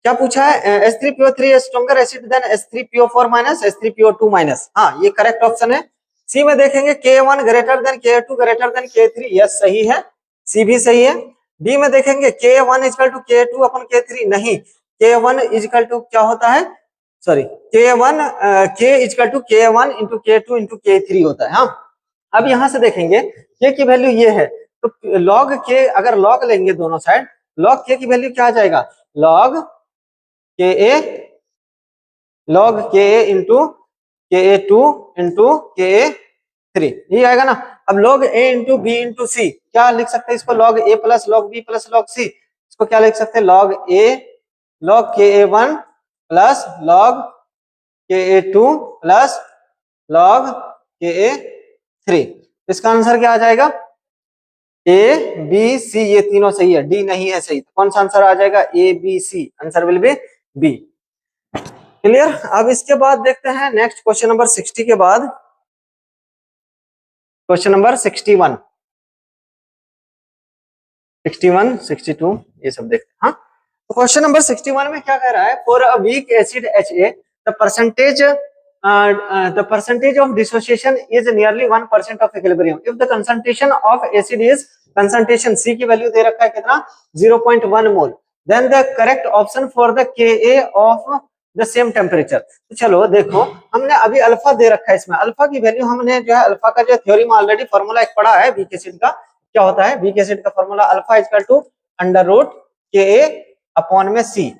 क्या पूछा है, H3PO3 stronger acid than H3PO4 minus H3PO2 minus. हाँ, ये करेक्ट ऑप्शन है। सी में देखेंगे K1 greater than K2 greater than K3, yes सही है, सी भी सही है। डी में देखेंगे K1 equal to K2 upon K3, नहीं, K1 इक्वल टू क्या होता है, sorry K1 K equal to K1 into K2 into K3 होता है। हाँ, अब यहां से देखेंगे K की वैल्यू ये है, तो लॉग K अगर लॉग लेंगे दोनों साइड, लॉग K की वैल्यू क्या आ जाएगा, log Ka into Ka2 into Ka3, ये आएगा ना। अब log a into B into C, क्या लिख सकते हैं इसको, log a plus log b plus log c, इसको क्या लिख सकते हैं, log a log ka1 plus log ka2 plus log ka3। इसका आंसर क्या आ जाएगा, ए बी सी, ये तीनों सही है, डी नहीं है सही, तो कौन सा आंसर आ जाएगा, A B C, answer will be B. Clear. अब इसके बाद देखते हैं नेक्स्ट क्वेश्चन नंबर 60 के बाद क्वेश्चन नंबर 61, 61, 62 ये सब देखते हैं। हाँ, तो क्वेश्चन नंबर 61 में क्या कह रहा है, for a week acid HA the percentage of dissociation is nearly 1% of equilibrium if the concentration of acid is, concentration C की वैल्यू दे रखा है कितना, 0.1 मोल, then the correct option for the Ka of the same temperature। तो चलो देखो, हमने अभी अल्फा दे रखा है, इसमें अल्फा की वैल्यू हमने जो है अल्फा का जो थ्योरी में ऑलरेडी फॉर्मूला एक पढ़ा है वीक एसिड का, क्या होता है वीक एसिड का formula, alpha equal to under root Ka upon में C,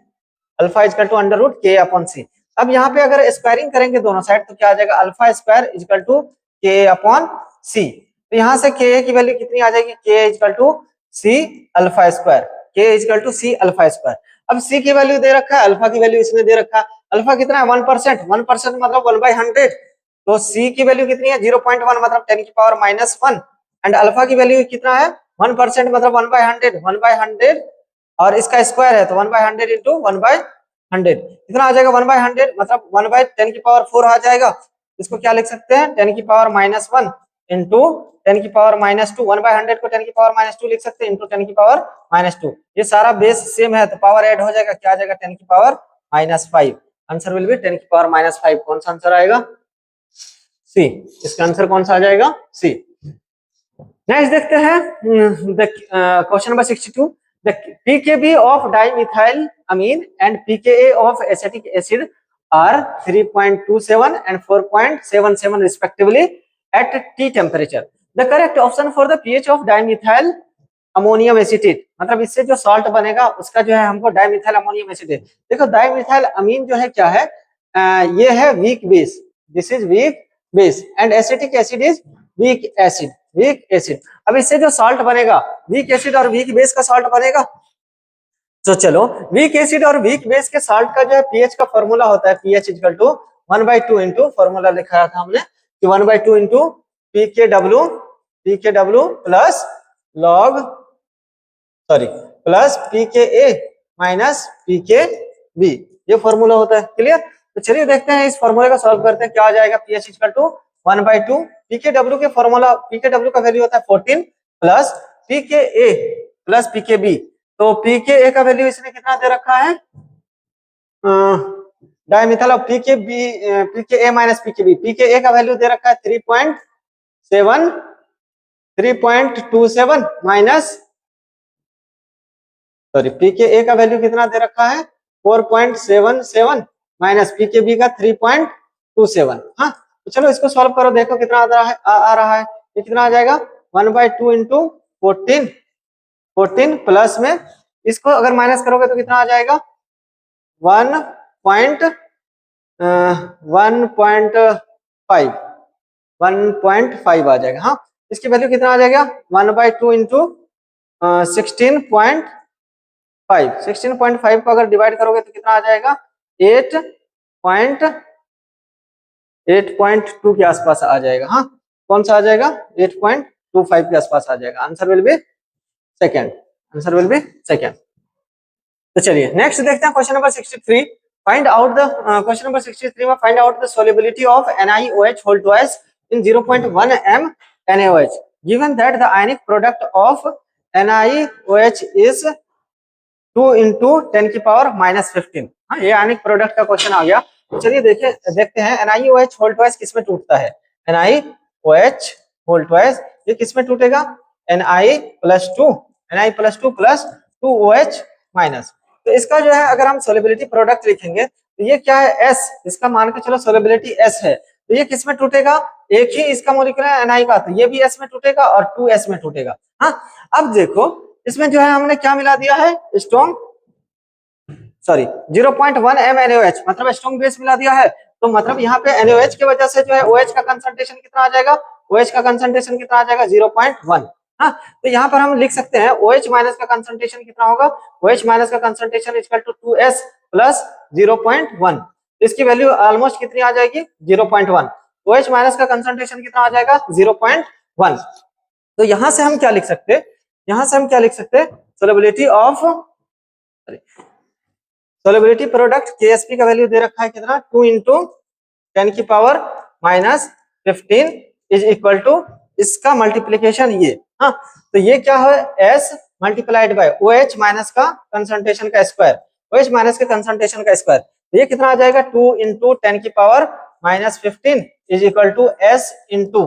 alpha equal to under root Ka upon C। अब यहाँ पे अगर स्क्वायरिंग करेंगे दोनों साइड तो क्या आ जाएगा, alpha square equal to Ka upon C, तो यहाँ से Ka की वैल्यू कितनी आ जाएगी, Ka equal to C alpha square, Ka equal to C alpha square. अब C की वैल्यू दे रखा है, अल्फा की वैल्यू इसमें दे रखा है, अल्फा कितना है 1%, 1% मतलब 1/100, तो C की वैल्यू कितनी है 0.1 मतलब 10 की पावर -1, एंड अल्फा की वैल्यू कितना है 1% मतलब 1/100, 1/100 और इसका स्क्वायर है तो 1/100 इंटू 1/100 कितना आ जाएगा, 1/100 मतलब 1/10 की पावर 4 आ जाएगा। इसको क्या लिख सकते हैं, 10 की पावर -1 इंटू 10 की पावर -2, 1/100 को 10 की पावर -2 लिख सकते हैं इंटू 10 की पावर -2। ये सारा बेस सेम है तो पावर ऐड हो जाएगा, क्या आ जाएगा 10 की पावर -5, आंसर विल बी 10 की पावर -5। कौन सा आंसर आएगा, सी, इसका आंसर कौन सा आ जाएगा, सी। नेक्स्ट देखते हैं question number 62, the pKb of dimethylamine and pKa of acetic acid are 3.27 and 4.77 respectively at T temperature. The correct option for the pH of dimethyl ammonium acetate, मतलब इससे जो सॉल्ट बनेगा उसका जो है हमको डाइमिथाइल अमोनियम एसिटेट। देखो dimethyl अमीन जो है क्या है, ये है weak base, this is weak base and acetic acid is weak acid, weak acid. अब इससे जो सॉल्ट बनेगा, वीक एसिड और वीक बेस का सॉल्ट बनेगा, तो चलो वीक एसिड और वीक बेस के सॉल्ट का जो है पीएच का फॉर्मूला होता है pH equal to 1/2 into, formula लिखा था हमने कि 1/2 इंटू पीकेडब्ल्यू plus log sorry plus pKa minus pKb, ये फॉर्मूला होता है। क्लियर। तो चलिए देखते हैं इस फॉर्मूले का सॉल्व करते हैं, क्या आ जाएगा पीएच इक्वल टू 1/2 पीकेडब्ल्यू के फॉर्मूला, पीकेडब्ल्यू का वैल्यू होता है 14 प्लस पीकेए प्लस पीकेबी, तो पीकेए का वैल्यू इसने कितना दे रखा है, dimethyl of pKb, pKa minus pKb, pKa का वैल्यू दे रखा है 3.27 माइनस सॉरी पीकेए का वैल्यू कितना दे रखा है 4.77 माइनस पीकेबी का 3.27। हाँ, तो चलो इसको सॉल्व करो, देखो कितना आ रहा है, ये कितना आ जाएगा 1/2 इंटू 14 प्लस में इसको अगर माइनस करोगे तो कितना आ जाएगा 1.5 आ जाएगा। हाँ, इसकी वैल्यू कितना आ जाएगा 1/2 इंटू 16.5 को अगर डिवाइड करोगे तो कितना आ जाएगा 8.2 के आसपास आ जाएगा। हाँ, कौन सा आ जाएगा 8.25 के आसपास आ जाएगा, answer will B second, answer will B second. तो चलिए नेक्स्ट देखते हैं question number 63, find out the question number 63 में find out the solubility of NiOH whole twice in 0.1 m NaOH given that the ionic product of NiOH is 2 into 10 की power -15। हाँ, ये ionic product का question आ गया। तो चलिए देखते हैं NiOH होल ट्वाइस किसमें टूटता है, NiOH होल ट्वाइस ये किसमें टूटेगा Na+2 प्लस 2OH माइनस। तो इसका जो है अगर हम सोलिबिलिटी प्रोडक्ट लिखेंगे तो ये क्या है S, इसका मान के चलो सोलिबिलिटी S है, तो ये किसमें टूटेगा, एक ही इसका मॉलिक्यूल है Na का, तो ये भी S में टूटेगा और 2S में टूटेगा। हाँ, अब देखो इसमें जो है हमने क्या मिला दिया है स्ट्रॉन्ग सॉरी 0.1 m NaOH मतलब स्ट्रॉन्ग बेस मिला दिया है, तो मतलब यहाँ पे NaOH की वजह से जो है OH का कंसंट्रेशन कितना आ जाएगा OH का कंसंट्रेशन कितना आ जाएगा 0.1। हाँ, तो यहाँ पर हम लिख सकते हैं OH माइनस का कंसंट्रेशन कितना होगा, OH माइनस का concentration equal to 2S plus 0.1। इसकी वैल्यू ऑलमोस्ट कितनी आ जाएगी 0.1। OH माइनस का कंसंट्रेशन कितना आ जाएगा 0.1। तो यहां से हम क्या लिख सकते हैं, यहां से हम क्या लिख सकते हैं, solubility of solubility product KSP का वैल्यू दे रखा है कितना 2 इंटू 10 की power minus 15 is equal to इसका मल्टीप्लीकेशन ये। हाँ, तो ये क्या है S multiplied by OH minus का कंसंट्रेशन का स्क्वायर, OH माइनस के कंसंट्रेशन का स्क्वायर। तो ये कितना आ जाएगा 2 इंटू 10 की power minus 15 is equal to S into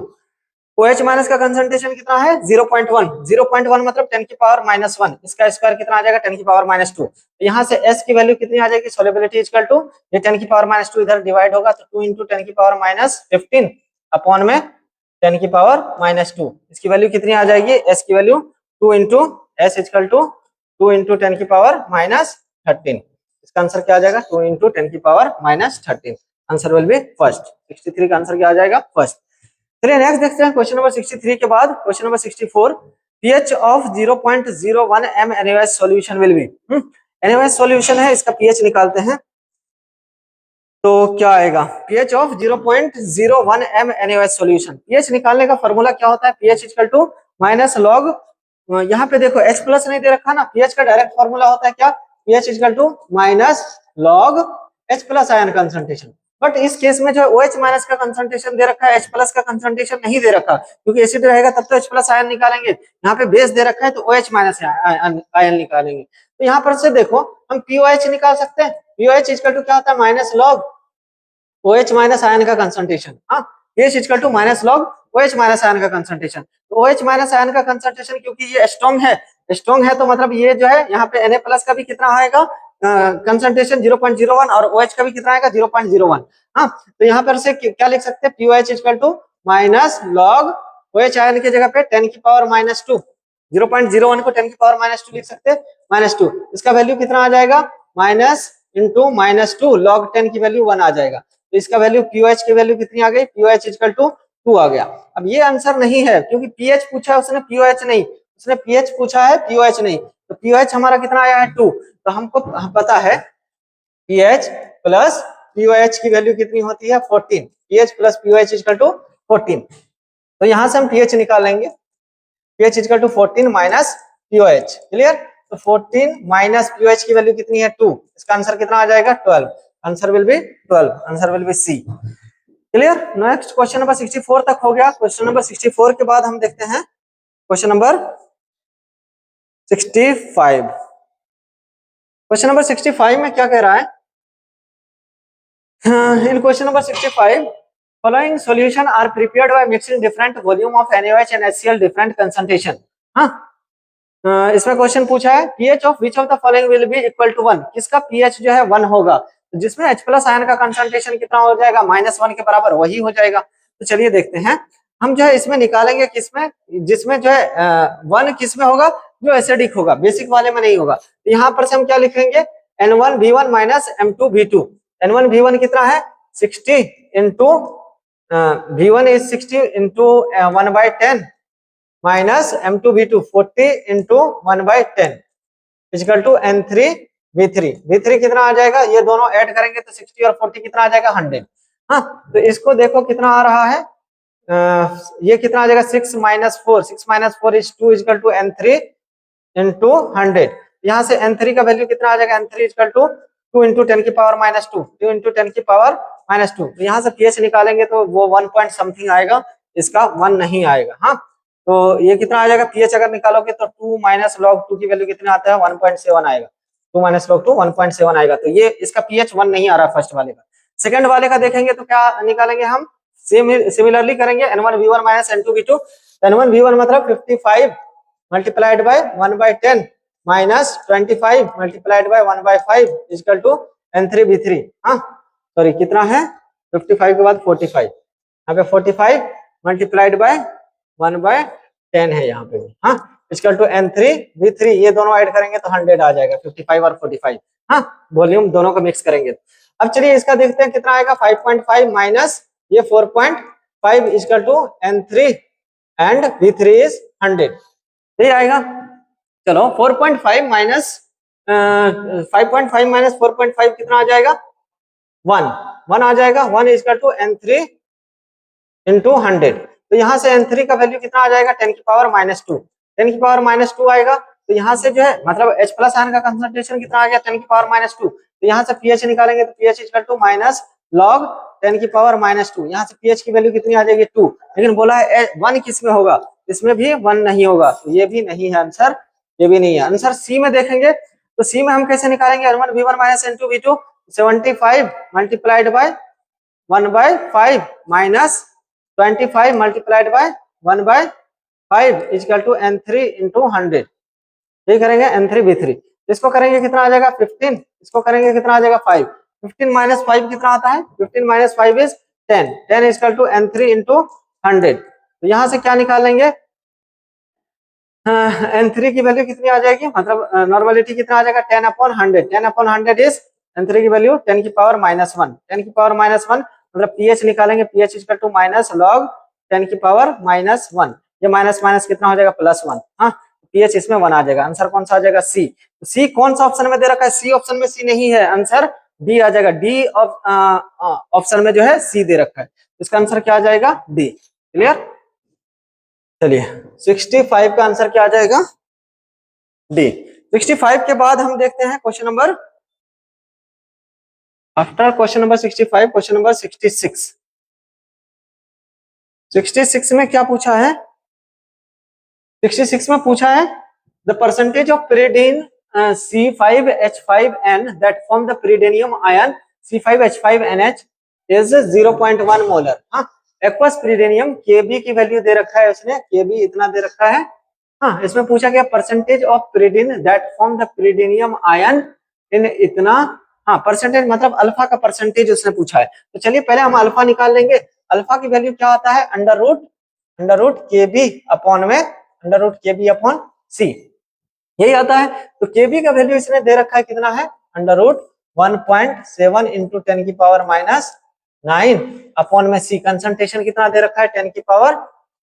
OH minus का कंसंट्रेशन कितना है 0.1, 0.1 मतलब 10 की पावर माइनस 1, इसका स्क्वायर कितना आ जाएगा 10 की पावर माइनस 2। तो यहाँ से S की वैल्यू कितनी आ जाएगी, सोलेबिलिटी इक्वल टू ये 10 की पावर माइनस 2 इधर डिवाइड होगा तो 2 इंटू 10 की पावर माइनस 15 अपॉन में 10 की पावर माइनस 2, इसकी वैल्यू कितनी आ जाएगी, S की value 2 into S equal to 2 into 10 की पावर माइनस 13। इसका आंसर क्या आ जाएगा 2 इंटू 10 की power minus 13। Answer will B first. 63 का आंसर क्या आ जाएगा फर्स्ट। चलिए नेक्स्ट देखते हैं क्वेश्चन नंबर 63 के बाद question number 64। pH of 0.01 m NaOH solution will be, NaOH solution है, इसका pH निकालते हैं तो क्या आएगा pH of 0.01 m NaOH solution. pH निकालने का फॉर्मूला क्या होता है, pH equal to minus log, यहाँ पे देखो H प्लस नहीं दे रखा ना, pH का डायरेक्ट फॉर्मूला होता है क्या, pH equal to minus log H plus ion concentration. But इस केस में जो OH माइनस का कंसंट्रेशन दे रखा है, H प्लस का कंसंट्रेशन नहीं दे रखा, क्योंकि एसिड रहेगा तब तो H प्लस आयन निकालेंगे, यहाँ पे बेस दे रखा है तो OH माइनस आयन निकालेंगे। तो यहाँ पर से देखो हम POH निकाल सकते हैं, POH इक्वल टू क्या होता है minus log OH minus ion का कंसंट्रेशन। हाँ, pH equal to minus log OH minus ion का कंसंट्रेशन। तो OH माइनस आयन का कंसंट्रेशन क्योंकि ये स्ट्रॉन्ग है तो मतलब ये जो है यहाँ पे Na प्लस का भी कितना आएगा कंसंट्रेशन 0.01 और OH का भी कितना आएगा 0.01। हाँ, तो यहाँ पर से क्या लिख सकते हैं POH equal to minus log OH ion की जगह पे 10 की पावर माइनस 2, 0.01 को 10 की पावर माइनस 2 लिख सकते हैं माइनस 2, इसका वैल्यू कितना आ जाएगा माइनस इंटू माइनस 2 लॉग 10 की वैल्यू 1 आ जाएगा। तो इसका वैल्यू POH की वैल्यू कितनी आ गई, POH इक्वल टू 2 आ गया। अब ये आंसर नहीं है क्योंकि pH पूछा है उसने POH नहीं, उसने pH पूछा है POH नहीं, तो POH हमारा कितना आया है 2। तो हमको पता है pH प्लस POH की वैल्यू कितनी होती है 14, pH plus POH equal to 14। तो यहां से हम pH निकालेंगे, pH equal to 14 minus POH, clear. तो 14 माइनस POH की वैल्यू कितनी है 2, इसका आंसर कितना आ जाएगा 12, answer will be 12, answer will be C, clear. Next question number 64 तक हो गया। क्वेश्चन नंबर 64 के बाद हम देखते हैं क्वेश्चन नंबर 65। क्वेश्चन नंबर 65 में क्या कह रहा है, in question number 65 following solution are prepared by mixing different volume of NaOH and HCl different concentration। हाँ, इसमें क्वेश्चन पूछा है pH of which of the following will be equal to 1, किसका pH जो है 1 होगा, तो जिसमें H प्लस आयन का कंसंट्रेशन कितना हो जाएगा -1 के बराबर वही हो जाएगा। तो चलिए देखते हैं, हम जो है इसमें निकालेंगे किसमें, जिसमें जो है 1 किसमें होगा, जो एसिडिक होगा, बेसिक वाले में नहीं होगा। तो यहाँ पर से हम क्या लिखेंगे N1V1 माइनस M2V2, N1V1 कितना है 60 into V1 is 60 into 1/10 minus M2V2 40 into 1/10 equal to N3V3। V3 कितना आ जाएगा, ये दोनों ऐड करेंगे तो 60 और 40 कितना आ जाएगा 100। हाँ, तो इसको देखो कितना आ रहा है, ये कितना आ जाएगा 6 minus 4 is 2 equal to N3 into 100। यहाँ से N3 का वैल्यू कितना आ जाएगा, N3 इक्वल टू 2 इंटू 10 की पावर माइनस 2, 2 इंटू 10 की पावर माइनस 2। तो यहाँ से pH निकालेंगे तो वो 1 पॉइंट समथिंग आएगा, इसका 1 नहीं आएगा। हाँ, तो ये कितना आ जाएगा pH अगर निकालोगे तो 2 माइनस लॉग 2 की वैल्यू कितना आता है 1.7 आएगा, 2 माइनस लॉग 2 1.7 आएगा। तो ये इसका pH 1 नहीं आ रहा फर्स्ट वाले का। सेकंड वाले का देखेंगे तो क्या निकालेंगे हम, सिमिलरली करेंगे N1V1 माइनस N2V2। N1V1 मतलब 55 multiplied by 1/10 minus 25 multiplied by 1/5 equal to N3V3। हाँ, सॉरी कितना है 55 के बाद 45, यहाँ पे 45 मल्टीप्लाइड बाय 1/10 है यहाँ पे भी। हाँ, इक्वल टू N3V3, ये दोनों ऐड करेंगे तो 100 आ जाएगा, 55 और 45। हाँ, वॉल्यूम दोनों को मिक्स करेंगे। अब चलिए इसका देखते हैं कितना आएगा 5.5 माइनस ये 4.5 5 equal to n3 and v3 is 100। यही आएगा। चलो 4.5 माइनस 5.5 माइनस 4.5 कितना आ जाएगा? 1 आ जाएगा। 1 इक्वल टू n3 इंटू 100। तो यहाँ से n3 का वैल्यू कितना आ जाएगा? 10 की पावर -2। 10 की पावर -2 आएगा। तो यहाँ से जो है मतलब H प्लस आयन का कंसंट्रेशन कितना आ गया? 10 की पावर -2। तो यहाँ से pH निकालेंगे तो pH equal to minus log 10 की पावर -2। यहाँ से pH की वैल्यू कितनी आ जाएगी? 2। लेकिन बोला है 1 किस में होगा? इसमें भी 1 नहीं होगा, तो ये भी नहीं है आंसर, ये भी नहीं है आंसर। सी में देखेंगे तो सी में हम कैसे निकालेंगे? n1 v1 minus n2 v2 75 multiplied by 1/5 minus 25 multiplied by 1/5 equal to n3 into 100। ये करेंगे n3 v3। इसको करेंगे कितना आ जाएगा? 15। इसको करेंगे कितना आ जाएगा? 5। 15 माइनस 5 कितना आता है? 15 minus 5 is 10। 10 equal to n3 into 100। तो यहाँ से क्या निकालेंगे? n3 की वैल्यू कितनी आ जाएगी? मतलब नॉर्मलिटी कितना आ जाएगा? 10/100। 10/100 इज n3 की वैल्यू 10 की पावर -1। 10 की पावर -1 मतलब pH निकालेंगे, pH equal to minus log 10 की पावर -1। ये माइनस माइनस कितना हो जाएगा? +1। हाँ, pH इसमें 1 आ जाएगा। आंसर कौन सा आ जाएगा? सी। तो सी कौन सा ऑप्शन में दे रखा है? सी ऑप्शन में सी नहीं है, आंसर डी आ जाएगा। डी ऑप्शन में जो है सी दे रखा है, इसका आंसर क्या आ जाएगा? डी। क्लियर? चलिए 65 का आंसर क्या आ जाएगा? डी। 65 के बाद हम देखते हैं question number, after question number 65 question number 66। 66 में क्या पूछा है? 66 में पूछा है the percentage of pyridine C5H5N that form the pyridinium ion C5H5NH is 0.1 molar. हाँ, एक्वस pyridinium Kb की वैल्यू दे रखा है उसने, Kb इतना दे रखा है। हाँ, इसमें पूछा गया percentage of pyridine that form the pyridinium ion इन इतना। हाँ, परसेंटेज मतलब अल्फा का परसेंटेज उसने पूछा है। तो चलिए पहले हम अल्फा निकाल लेंगे। अल्फा की वैल्यू क्या आता है? अंडर रूट Kb अपॉन में √Kb/c यही आता है। तो Kb का वैल्यू इसने दे रखा है कितना है? √1.7 इंटू 10 की पावर -9 अपॉन में c। कंसंट्रेशन कितना दे रखा है? 10 की पावर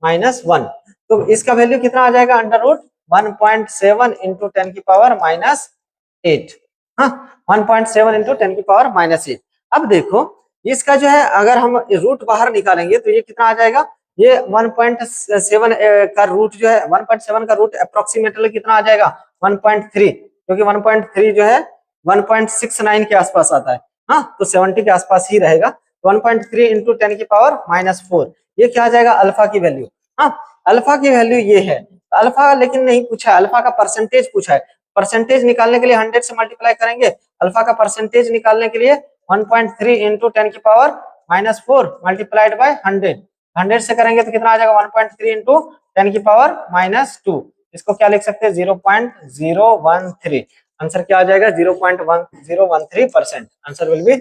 -1। तो इसका वैल्यू कितना आ जाएगा? √1.7 इंटू 10 की पावर -8। हाँ, 1.7 इंटू 10 की पावर -8। अब देखो इसका जो है अगर हम रूट बाहर निकालेंगे तो ये कितना आ जाएगा? ये 1.7 का रूट जो है 1.7 का रूट अप्रोक्सीमेटली कितना आ जाएगा? 1.3, क्योंकि 1.3 जो है 1.69 के आसपास आता है। हाँ, तो 70 के आसपास ही रहेगा। 1.3 इंटू 10 की पावर -4 ये क्या आ जाएगा? अल्फा की वैल्यू। हाँ, अल्फा की वैल्यू ये है। अल्फा लेकिन नहीं पूछा, अल्फा का परसेंटेज पूछा है। परसेंटेज निकालने के लिए 100 से मल्टीप्लाई करेंगे। अल्फा का परसेंटेज निकालने के लिए 1.3 इंटू 10 की पावर -4 मल्टीप्लाइड बाय 100 से करेंगे तो कितना आ जाएगा? 1.3 इंटू 10 की पावर -2। इसको क्या लिख सकते हैं? 0.013। आंसर क्या आ जाएगा? 0.1013%। Answer will B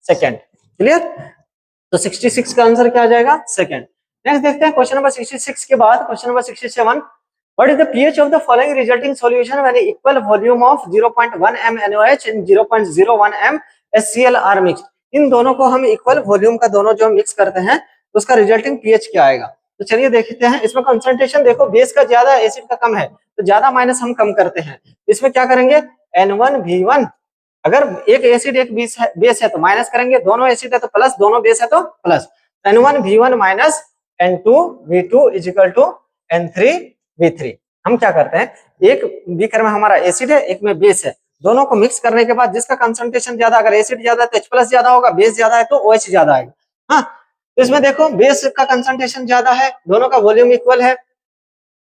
second. Clear? तो 66 का आंसर क्या आ जाएगा? सेकंड। नेक्स्ट देखते हैं क्वेश्चन नंबर 66 के बाद question number 67। What is the pH of the following resulting solution when equal volume of 0.1 m NaOH and 0.01 m HCl are mixed? इन दोनों को हम इक्वल वॉल्यूम का दोनों जो मिक्स करते हैं तो उसका रिजल्टिंग पीएच क्या आएगा? तो चलिए देखते हैं। इसमें कंसंट्रेशन देखो बेस का ज्यादा एसिड का कम है, तो ज्यादा माइनस हम कम करते हैं। इसमें क्या करेंगे? N1V1, अगर एक एसिड एक बेस है तो माइनस करेंगे, दोनों एसिड है तो प्लस, दोनों बेस है तो plus. N1V1 minus N2V2 is equal to N3V3। हम क्या करते हैं? एक बीकर में हमारा एसिड है, एक में बेस है, दोनों को मिक्स करने के बाद जिसका कंसंट्रेशन ज्यादा, अगर एसिड ज्यादा है तो H+ ज्यादा होगा, बेस ज्यादा है तो OH ज्यादा आएगा। हाँ, तो इसमें देखो बेस का कंसंट्रेशन ज्यादा है, दोनों का वॉल्यूम इक्वल है।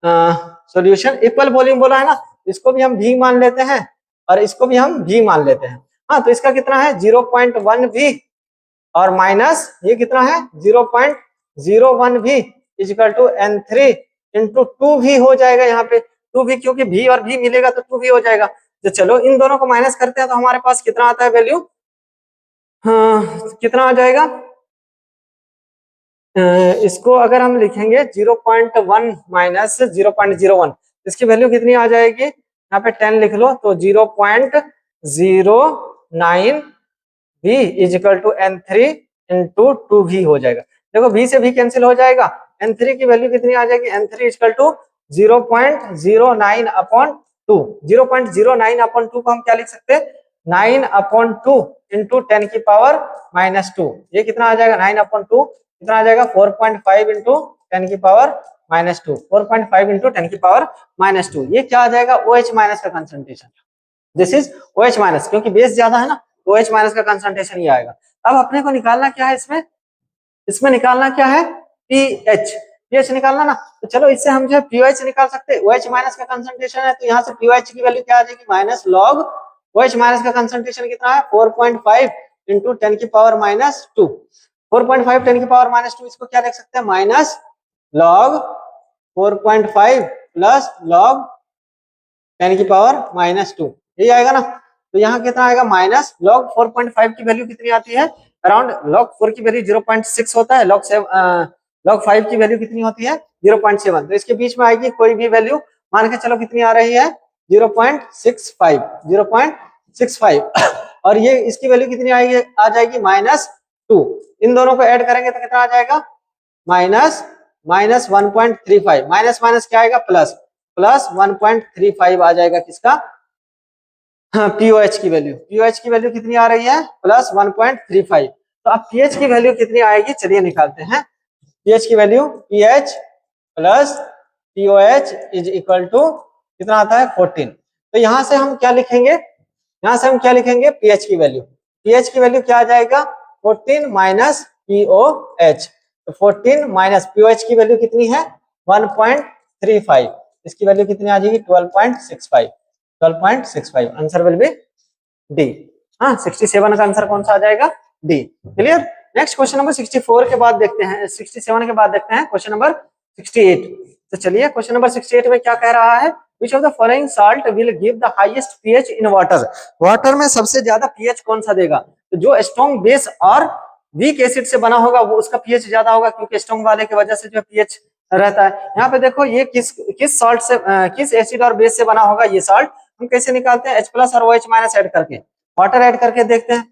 सॉल्यूशन इक्वल वॉल्यूम बोला है ना, इसको भी हम V मान लेते हैं और इसको भी हम V मान लेते हैं। हाँ, तो इसका कितना है? 0.1 V और माइनस ये कितना है? 0.01 V is equal to N3 into 2V हो जाएगा। यहाँ पे 2V, क्योंकि V और V मिलेगा तो 2V हो जाएगा। तो चलो इन दोनों को माइनस करते हैं तो हमारे पास कितना आता है वैल्यू? कितना आ जाएगा? इसको अगर हम लिखेंगे 0.1 माइनस 0.01, इसकी वैल्यू कितनी आ जाएगी? यहाँ पे 10 लिख लो तो 0.09 V is equal to N3 into 2V हो जाएगा। देखो v से v कैंसिल हो जाएगा, n3 की वैल्यू कितनी आ जाएगी, n3 equal to 0.09 upon 2। 0.09 upon 2 को हम क्या लिख सकते हैं, 9 अपॉन 2 इंटू 10 की पावर माइनस 2। ये कितना आ जाएगा, 9 अपॉन 2 कितना आ जाएगा, 4.5 इंटू 10 की पावर माइनस 2। 4.5 इंटू 10 की पावर माइनस 2, ये क्या आ जाएगा, OH माइनस का concentration. This is OH minus, क्योंकि बेस ज्यादा है ना, OH माइनस का कंसंट्रेशन ये आएगा। अब अपने को निकालना क्या है इसमें, इसमें निकालना क्या है, पीएच। पीएच निकालना ना, तो चलो इससे हम जो है पीओएच निकाल सकते हैं। OH माइनस का कंसंट्रेशन है, तो यहाँ से पीओएच की वैल्यू क्या आ जाएगी, माइनस लॉग OH माइनस का कंसंट्रेशन कितना है, 4.5 इंटू 10 की पावर माइनस 2। 4.5 10 की पावर माइनस 2, इसको क्या लिख सकते हैं, माइनस लॉग 4.5 प्लस लॉग 10 की पावर माइनस 2, यही आएगा ना। तो यहाँ कितना आएगा, माइनस लॉग 4.5 की वैल्यू कितनी आती है, अराउंड लॉग 4 की वैल्यू 0.6 होता है, लॉग 5 की वैल्यू कितनी होती है, 0.7। तो इसके बीच में आएगी कोई भी वैल्यू, मान के चलो कितनी आ रही है, 0.65, 0.65 और ये इसकी वैल्यू कितनी आएगी, आ जाएगी माइनस 2। इन दोनों को ऐड करेंगे तो कितना आ जाएगा, माइनस 1.35, माइनस माइनस क्या आएगा, प्लस 1.35 आ जाएगा किसका, हाँ पीओएच की वैल्यू। पीओएच की वैल्यू कितनी आ रही है, प्लस 1.35। तो अब पीएच की वैल्यू कितनी आएगी, चलिए निकालते हैं। पीएच की value, pH plus pOH is equal to कितना आता है, 14। तो यहां से हम क्या लिखेंगे, यहां से हम क्या लिखेंगे, पीएच की वैल्यू। पीएच की वैल्यू क्या आ जाएगा, 14 माइनस पीओएच। तो 14 माइनस पीओएच की वैल्यू कितनी है, 1.35, इसकी वैल्यू कितनी आ जाएगी, 12.65। 12.65, आंसर विल बी डी। हाँ 67 का आंसर कौन सा आ जाएगा, D. Clear. Next question number 64 के बाद देखते हैं, 67 के बाद देखते हैं क्वेश्चन नंबर 68। तो चलिए क्वेश्चन नंबर 68 में क्या कह रहा है, which of the following salt will give the highest pH in water. Water में सबसे ज्यादा पीएच कौन सा देगा, तो जो स्ट्रॉन्ग बेस और वीक एसिड से बना होगा वो उसका पीएच ज्यादा होगा, क्योंकि स्ट्रॉन्ग वाले की वजह से जो पीएच रहता है। यहाँ पे देखो ये किस सॉल्ट से किस एसिड और बेस से बना होगा ये सॉल्ट, हम कैसे निकालते हैं, H प्लस और OH माइनस ऐड करके, वाटर ऐड करके देखते हैं।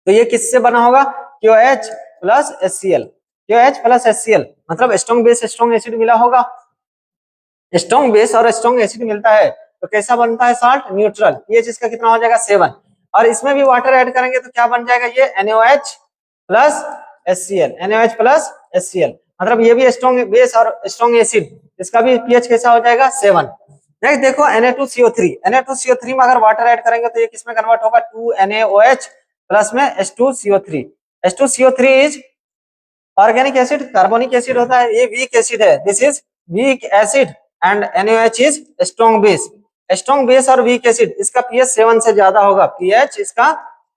तो ये किससे बना होगा, QH plus HCl। QH plus HCl मतलब स्ट्रॉन्ग बेस स्ट्रॉन्ग एसिड मिला होगा। स्ट्रॉन्ग बेस और स्ट्रॉन्ग एसिड मिलता है तो कैसा बनता है साल्ट, न्यूट्रल। पीएच इसका कितना हो जाएगा, 7। और इसमें भी वाटर ऐड करेंगे तो क्या बन जाएगा, ये NaOH plus HCl। NaOH plus HCl मतलब ये भी स्ट्रॉन्ग बेस और स्ट्रॉन्ग एसिड, इसका भी पीएच कैसा हो जाएगा, 7। नेक्स्ट देखो Na2CO3। Na2CO3 में अगर वाटर ऐड करेंगे तो ये किसमें कन्वर्ट होगा, 2NaOH प्लस में H2CO3। H2CO3 is organic acid, carbonic acid होता है, ये वीक एसिड है, this is weak acid and NaOH is strong base. Strong base और वीक एसिड इसका पीएच 7 से ज्यादा होगा, पीएच इसका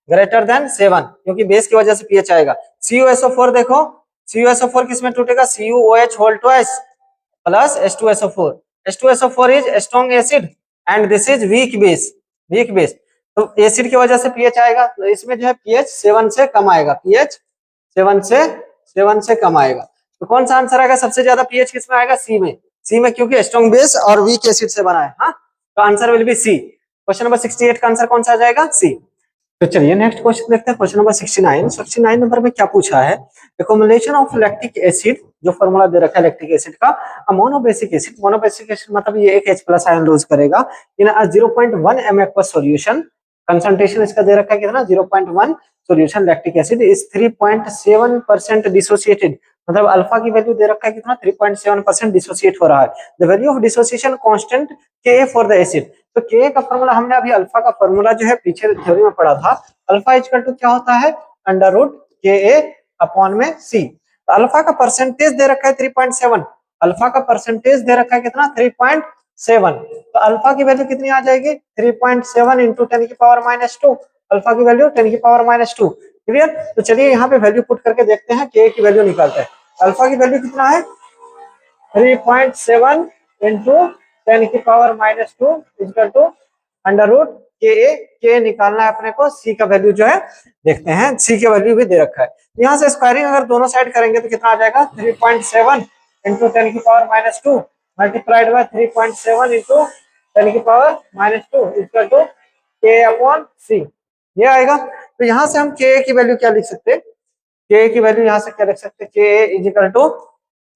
ग्रेटर देन 7, क्योंकि बेस की वजह से पीएच आएगा। CuSO4 देखो, CuSO4 किसमें टूटेगा, CuOH whole twice plus H2SO4। H2SO4 is strong acid and this is weak base, weak base. तो एसिड की वजह से पीएच आएगा, तो इसमें जो है पीएच 7 से कम आएगा, पीएच 7 से कम आएगा। तो कौन सा आंसर आएगा, सबसे ज्यादा पीएच किसमें आएगा, सी में। सी में क्योंकि स्ट्रॉन्ग बेस और वीक एसिड से बना है। हाँ तो answer will be C. Question number 68 का आंसर कौन सा आ जाएगा, सी। तो चलिए नेक्स्ट क्वेश्चन देखते हैं, क्वेश्चन नंबर 69। 69 नंबर में क्या पूछा है, एक्युमुलेशन ऑफ लैक्टिक एसिड, जो फॉर्मूला दे रखा है लैक्टिक एसिड का, मोनोबेसिक एसिड। मोनोबेसिक एसिड मतलब ये एक H प्लस आयन लूज करेगा इन 0.1 ml एक्वा सॉल्यूशन। कंसंट्रेशन इसका दे रखा है कितना, 0.1 solution lactic acid is 3.7% dissociated, मतलब अल्फा की वैल्यू दे रखा है कितना, 3.7% डिसोसिएट हो रहा है। The value of dissociation constant Ka for the acid. तो Ka का फॉर्मूला हमने अभी अल्फा का फॉर्मूला जो है पीछे थ्योरी में पढ़ा था, अल्फा इक्वल टू क्या होता है, अंडर रूट Ka अपॉन में C। तो अल्फा का परसेंटेज दे रखा है 3.7, अल्फा का परसेंटेज दे रखा है कितना, 3.7। तो अल्फा की वैल्यू कितनी आ जाएगी, 3.7 इंटू 10 की पावर माइनस 2, अल्फा की वैल्यू 10 की पावर माइनस 2। क्लियर। तो चलिए यहाँ पे वैल्यू पुट करके देखते हैं, Ka की वैल्यू निकालते हैं। अल्फा की वैल्यू कितना है, 3.7 इंटू 10 की power minus 2 equal to under root Ka निकालना है अपने को। सी का वैल्यू जो है देखते हैं, सी का वैल्यू भी दे रखा है। यहाँ से स्क्वायरिंग अगर दोनों साइड करेंगे तो कितना आ जाएगा, 3.7 इंटू 10 की power minus 2 multiplied by 3.7 into 10 की power minus 2 equal to K upon C, ये आएगा। तो यहाँ से हम Ka की वैल्यू क्या लिख सकते हैं, के की वैल्यू यहाँ से क्या लिख सकते हैं, के इज इक्वल टू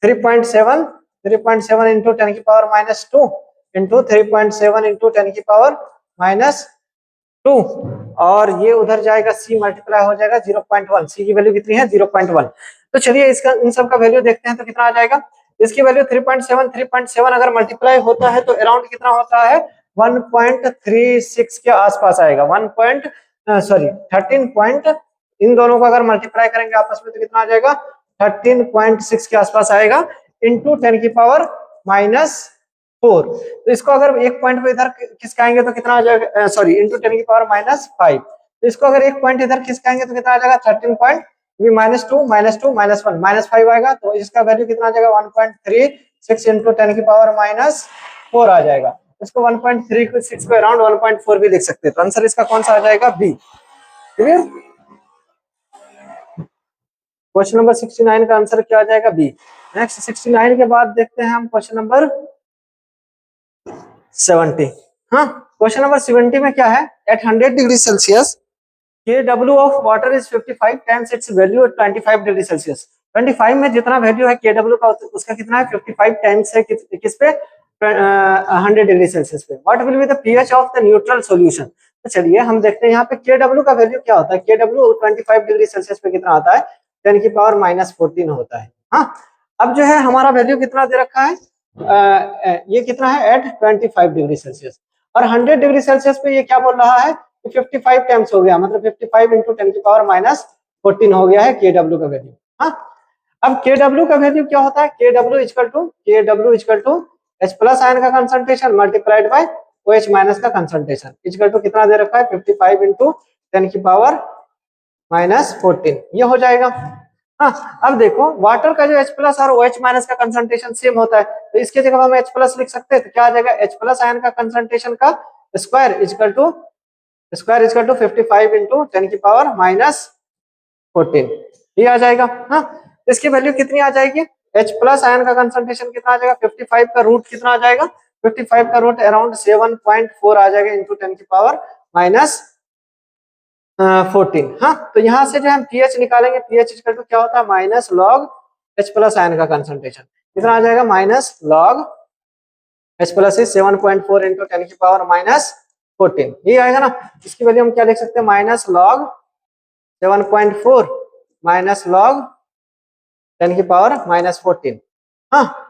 3.7 इंटू 10 की पावर माइनस 2 इंटू 3.7 इंटू 10 की पावर माइनस 2, और ये उधर जाएगा सी मल्टीप्लाई हो जाएगा 0.1, सी की वैल्यू कितनी है 0.1। तो चलिए इसका इन सब का वैल्यू देखते हैं तो कितना आ जाएगा। इसकी वैल्यू 3.7 अगर मल्टीप्लाई होता है तो अराउंड कितना होता है 1.36 के आसपास आएगा, 13 पॉइंट, इन दोनों को अगर मल्टीप्लाई करेंगे आपस में तो कितना आ जाएगा 13.6 के आसपास आएगा इंटू 10 की पावर माइनस 4। तो इसको अगर एक पॉइंट पे इधर खिसकाएंगे तो कितना आ जाएगा, सॉरी इंटू 10 की पावर माइनस 5। तो इसको अगर एक पॉइंट इधर खिसकाएंगे तो कितना आ जाएगा 13 पॉइंट माइनस 2 माइनस 1 माइनस 5 आएगा, तो इसका वैल्यू कितना आ जाएगा 1.36 इंटू 10 की पावर माइनस 4 आ जाएगा। इसको 1.36 को अराउंड 1.4 भी लिख सकते हैं, तो आंसर इसका कौन सा आ जाएगा बी। क्लियर। क्वेश्चन नंबर 69 का आंसर क्या आ जाएगा बी। नेक्स्ट 69 के बाद देखते हैं हम क्वेश्चन नंबर 70। हाँ, क्वेश्चन नंबर 70 में क्या है, at 100 degree Celsius Kw of water is 55 times its value at 25 degree Celsius. 25 में जितना वैल्यू है Kw का उसका कितना है 55 टाइम्स है किस पे 100 डिग्री सेल्सियस पे। What will be the pH of the neutral solution. तो चलिए हम देखते हैं यहाँ पे Kw का वैल्यू क्या होता है। Kw 25 डिग्री सेल्सियस पे कितना आता है 10 की पावर माइनस 14 होता है। हाँ, अब जो है हमारा वैल्यू कितना दे रखा है, ये कितना है एट 25 डिग्री सेल्सियस, और 100 डिग्री सेल्सियस पे ये क्या बोल रहा है 55 टाइम्स हो गया, मतलब 55 इंटू 10 की पावर माइनस 14 हो गया है Kw का वैल्यू। हाँ, अब Kw का वैल्यू क्या होता है, Kw equal to H plus ion का concentration multiplied by OH minus का कंसंट्रेशन इक्वल टू कितना दे रखा है 55 इंटू 10 की पावर माइनस 14, ये हो जाएगा। हाँ, अब देखो वाटर का जो H प्लस और OH माइनस का कंसंट्रेशन सेम होता है, तो इसके जगह हम H प्लस लिख सकते हैं, तो क्या आ जाएगा H प्लस आयन का कंसंट्रेशन का स्क्वायर इक्वल टू 55 इंटू 10 की पावर माइनस 14, ये आ जाएगा। हाँ, इसकी वैल्यू कितनी आ जाएगी, H प्लस आयन का कंसंट्रेशन कितना आ जाएगा 55 का रूट कितना आ जाएगा 55 का रूट अराउंड 7.4 आ जाएगा इंटू 10 की पावर माइनस 14। हाँ, तो यहाँ से जो हम पीएच निकालेंगे, पीएच इक्वल टू क्या होता है minus log H plus ion का कंसंट्रेशन कितना आ जाएगा minus log H plus is 7.4 into 10 की पावर माइनस 14, ये आएगा ना। इसकी वैल्यू हम क्या लिख सकते हैं माइनस लॉग 7.4 माइनस लॉग 10 की पावर माइनस 14। हाँ,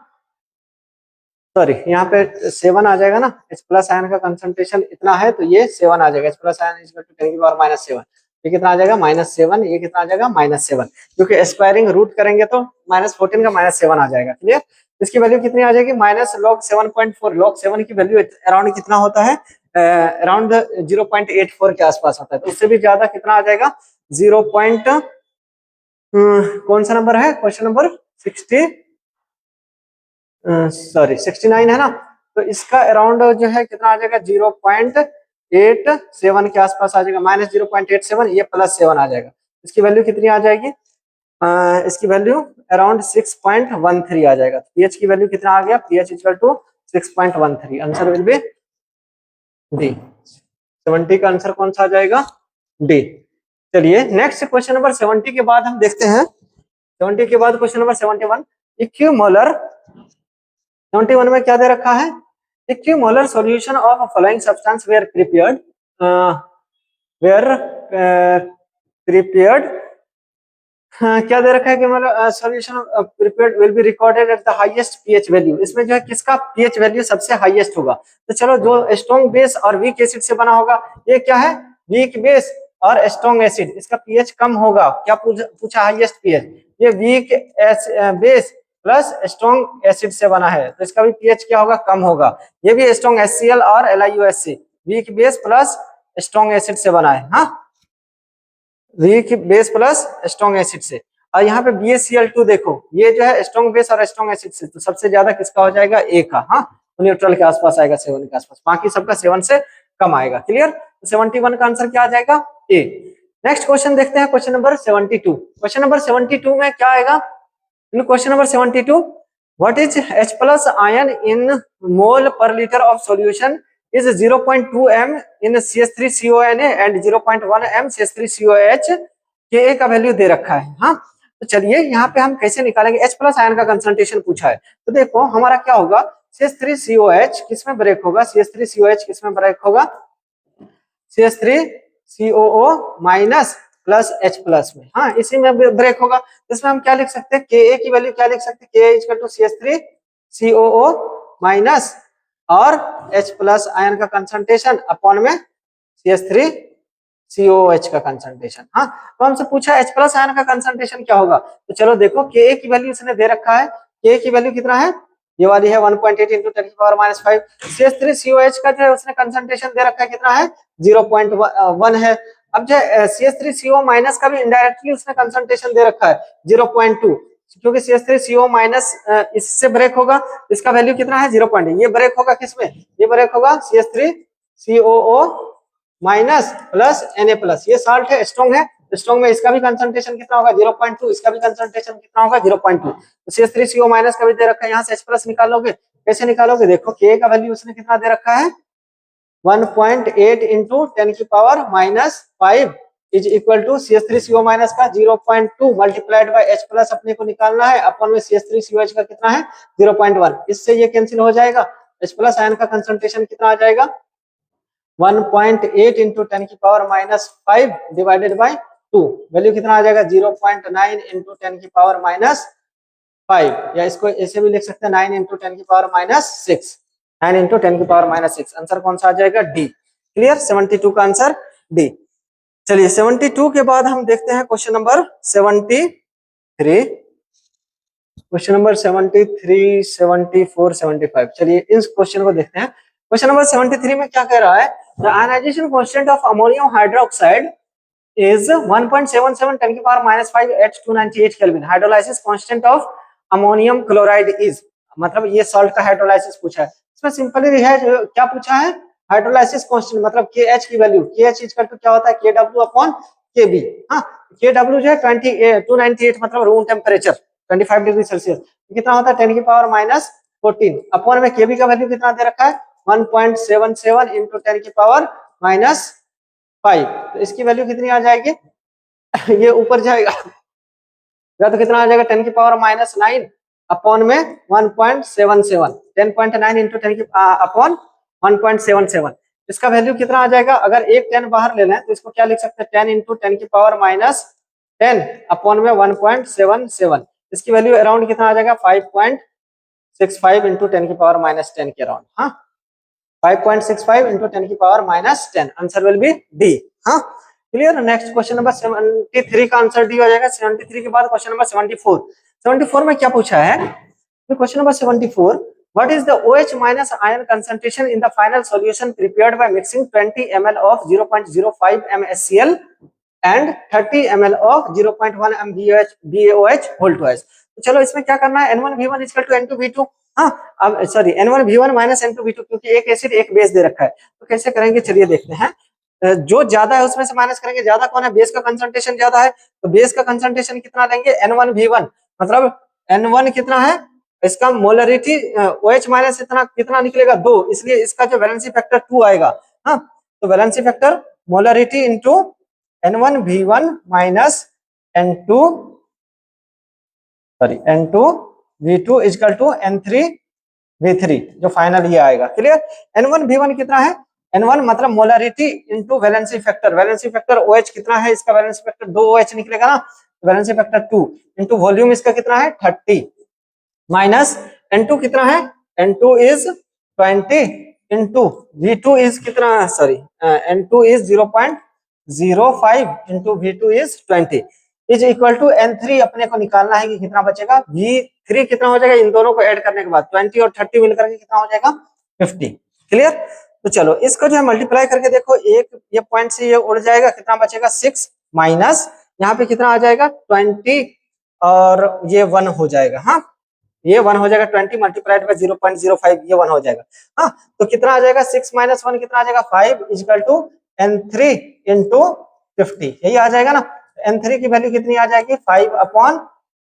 सॉरी यहाँ पे 7 आ जाएगा ना, H प्लस आयन का कंसंट्रेशन इतना है तो ये 7 आ जाएगा, H प्लस आयन इज 10 की पावर माइनस 7, ये कितना आ जाएगा -7, ये कितना आ जाएगा -7, क्योंकि स्क्वायरिंग रूट करेंगे तो -14 का -7 आ जाएगा। क्लियर। इसकी वैल्यू कितनी आ जाएगी माइनस लॉग 7.4, लॉग 7 की वैल्यू अराउंड कितना होता है अराउंड 0.84 के आसपास होता है, तो उससे भी ज्यादा कितना आ जाएगा 0. कौन सा नंबर है क्वेश्चन नंबर 69 है ना, तो इसका अराउंड जो है कितना आ जाएगा 0.87 के आसपास आ जाएगा, -0.87, ये +7 आ जाएगा। इसकी वैल्यू कितनी आ जाएगी, इसकी वैल्यू अराउंड 6.13 आ जाएगा। पीएच की वैल्यू कितना आ गया, pH equal to 6.13, answer will be D. 70 का आंसर कौन सा आ जाएगा डी। चलिए नेक्स्ट क्वेश्चन नंबर 70 के बाद हम देखते हैं, 70 के बाद क्वेश्चन नंबर 71 इक्विमोलर। 71 में क्या दे रखा है, equimolar solution of following substance were prepared क्या दे रखा है कि मतलब solution prepared will be recorded at the highest pH value. इसमें जो है किसका पीएच वैल्यू सबसे हाईएस्ट होगा, तो चलो जो स्ट्रॉन्ग बेस और वीक एसिड से बना होगा, ये क्या है वीक बेस और स्ट्रॉन्ग एसिड, इसका पीएच कम होगा। क्या पूछा हाईएस्ट पीएच, ये weak base plus strong acid से बना है, तो इसका भी पीएच क्या होगा कम होगा। ये भी स्ट्रॉन्ग HCl और LiOH weak base plus strong acid से बना है। हाँ, weak base plus strong acid से। और यहाँ पे BaCl2 देखो, ये जो है स्ट्रॉन्ग बेस और स्ट्रॉन्ग एसिड से, तो सबसे ज्यादा किसका हो जाएगा ए का। हाँ, न्यूट्रल के आसपास आएगा 7 के आसपास, बाकी सबका 7 से कम आएगा। क्लियर। 71 का आंसर क्या आ जाएगा ए। नेक्स्ट क्वेश्चन देखते हैं, क्वेश्चन नंबर 72। क्वेश्चन नंबर 72 में क्या आएगा, in question number 72 what is H plus ion in mole per litre of solution is 0.2 m in CH3CONA and 0.1 m CH3COH, Ka का वैल्यू दे रखा है। हाँ, तो चलिए यहाँ पे हम कैसे निकालेंगे, H प्लस आयन का कंसंट्रेशन पूछा है। तो देखो हमारा क्या होगा, CH3COH किसमें ब्रेक होगा, CH3COH किसमें ब्रेक होगा, CH3COO minus plus H plus में, हाँ इसी में ब्रेक होगा। इसमें हम क्या लिख सकते हैं, Ka की वैल्यू क्या लिख सकते हैं, Ka equal to CH3COO minus और H प्लस आयन का कंसंट्रेशन अपॉन में CH3COOH का कंसंट्रेशन। हाँ तो हमसे पूछा H प्लस आयन का कंसंट्रेशन क्या होगा, तो चलो देखो Ka की वैल्यू इसने दे रखा है, Ka की वैल्यू कितना है, ये वाली है 1.8 इंटू 10 की पावर -5। CH3COH का जो है उसने कंसंट्रेशन दे रखा है कितना है, 0.1 है। अब जो CH3CO माइनस का भी इनडायरेक्टली उसने कंसंट्रेशन दे रखा है 0.2, क्योंकि CH3CO माइनस इससे ब्रेक होगा, इसका वैल्यू कितना है 0.8, ये ब्रेक होगा किसमें, ये ब्रेक होगा CH3COO minus plus Na plus, ये साल्ट है, स्ट्रॉन्ग है, स्ट्रॉन्ग में इसका भी कंसंट्रेशन कितना होगा 0.2, इसका भी कंसंट्रेशन कितना होगा 0.2। तो CH3CO माइनस का भी दे रखा है, यहाँ से H प्लस निकालोगे, कैसे निकालोगे, देखो K का वैल्यू उसने कितना दे रखा है 1.8 इंटू 10 की power -5 is equal to CH3CO minus का 0.2 मल्टीप्लाइड बाय H प्लस अपने को निकालना है, अपन में CH3COH का कितना है 0.1, इससे ये कैंसिल हो जाएगा, H प्लस आयन का कंसंट्रेशन कितना आ जाएगा 1.8 इंटू 10 की पावर -5 डिवाइडेड बाय 2, वैल्यू कितना आ जाएगा 0.9 इंटू 10 की पावर -5, या इसको ऐसे भी लिख सकते हैं 9 इंटू 10 की पावर -6, 9 इंटू 10 की पावर -6, आंसर कौन सा आ जाएगा डी। क्लियर, 72 का आंसर डी। चलिए 72 के बाद हम देखते हैं क्वेश्चन नंबर 73, क्वेश्चन नंबर 73, 74, 75। चलिए इस क्वेश्चन को देखते हैं। क्वेश्चन नंबर 73 में क्या कह रहा है, the ionization constant of ammonium hydroxide is 1.77 10 की power -5 at 298 kelvin, hydrolysis constant of ammonium chloride is, मतलब ये सॉल्ट का हाइड्रोलाइसिस पूछा है। इसमें सिंपली है क्या पूछा है, हाइड्रोलाइसिस कांस्टेंट मतलब KH की वैल्यू, KH इक्वल टू क्या होता है KW अपॉन KB। हाँ KW जो है 298 मतलब रूम टेम्परेचर 25 डिग्री सेल्सियस, कितना होता है 10 की पावर -14 अपॉन में KB का वैल्यू कितना दे रखा है 1.77 इंटू 10 की पावर -5, तो इसकी वैल्यू कितनी आ जाएगी ये ऊपर जाएगा या तो कितना आ जाएगा 10 की पावर -9 अपॉन में 1.77, 10.9 इंटू 10 की अपॉन 1.77, इसका वैल्यू कितना आ जाएगा, अगर एक 10 बाहर ले लें तो इसको क्या लिख सकते हैं 10 इंटू 10 की पावर -10 अपॉन में 1.77, इसकी वैल्यू अराउंड कितना आ जाएगा 5.65 इंटू 10 की पावर -10 के अराउंड। हाँ 5.65 into 10 की power -10, answer will be D. हाँ क्लियर। नेक्स्ट क्वेश्चन नंबर 73 का आंसर डी हो जाएगा। 73 के बाद क्वेश्चन नंबर 74, 74 में क्या पूछा है, question number 74, what is the OH minus ion concentration in the final solution prepared by mixing 20 ml of 0.05 mSCl and 30 ml of 0.1 mBOH whole twice। तो चलो इसमें क्या करना है, N1V1 इक्वल टू N2V2, हाँ अब सॉरी N1V1 माइनस N2V2, क्योंकि एक एसिड एक बेस दे रखा है, तो कैसे करेंगे चलिए देखते हैं। जो ज्यादा है उसमें से माइनस करेंगे, ज्यादा कौन है, बेस का कंसंट्रेशन ज्यादा है, तो बेस का कंसंट्रेशन कितना लेंगे N1V1, मतलब N1 कितना है, इसका मोलरिटी OH माइनस इतना कितना निकलेगा 2, इसलिए इसका जो वैलेंसी फैक्टर 2 आएगा। हाँ तो valency factor molarity into N1V1 minus N2V2 equal to N3V3, जो फाइनल ये आएगा। क्लियर, N1V1 कितना है, N1 मतलब molarity into valency factor, valency factor OH कितना है, इसका वैलेंसी फैक्टर 2OH निकलेगा ना, वैलेंसी फैक्टर 2 इंटू वॉल्यूम इसका कितना है 30 माइनस N2 कितना है, N2 is 20 into V2 is कितना, sorry N2 is 0.05 into V2 is 20 is equal to N3 अपने को निकालना है कि कितना बचेगा, V3 कितना हो जाएगा, इन दोनों को ऐड करने के बाद 20 और 30 मिलकर के कितना हो जाएगा 50। क्लियर, तो चलो इसको जो है मल्टीप्लाई करके देखो, एक ये पॉइंट से ये उड़ जाएगा, कितना बचेगा 6 माइनस यहाँ पे कितना आ जाएगा 20 और ये 1 हो जाएगा। हाँ ये 1 हो जाएगा, 20 मल्टीप्लाइड बाय 0.05 ये 1 हो जाएगा। हाँ तो कितना आ जाएगा 6 माइनस 1 कितना आ जाएगा 5 इक्वल टू N3 इंटू 50, यही आ जाएगा ना। N3 की वैल्यू कितनी आ जाएगी 5/50,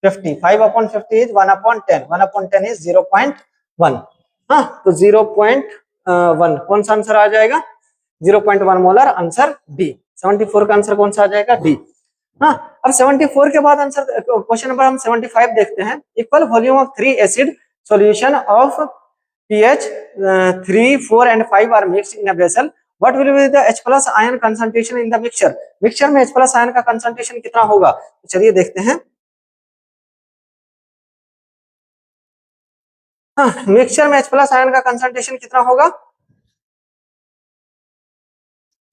5/50 इज 1/10, 1/10 इज 0.1। हाँ तो 0.1 कौन सा आंसर आ जाएगा 0.1 मोलर, आंसर डी। 74 का आंसर कौन सा आ जाएगा डी। हाँ, अब 74 के बाद आंसर क्वेश्चन नंबर हम 75 देखते हैं। Equal volume of 3 acid solution of pH 3, 4 and 5 are mixed in a vessel. What will be the H plus ion concentration in the mixture? Mixture में H plus ion का concentration कितना होगा? तो चलिए देखते हैं। हाँ, मिक्सचर में H plus ion का कंसंट्रेशन कितना होगा?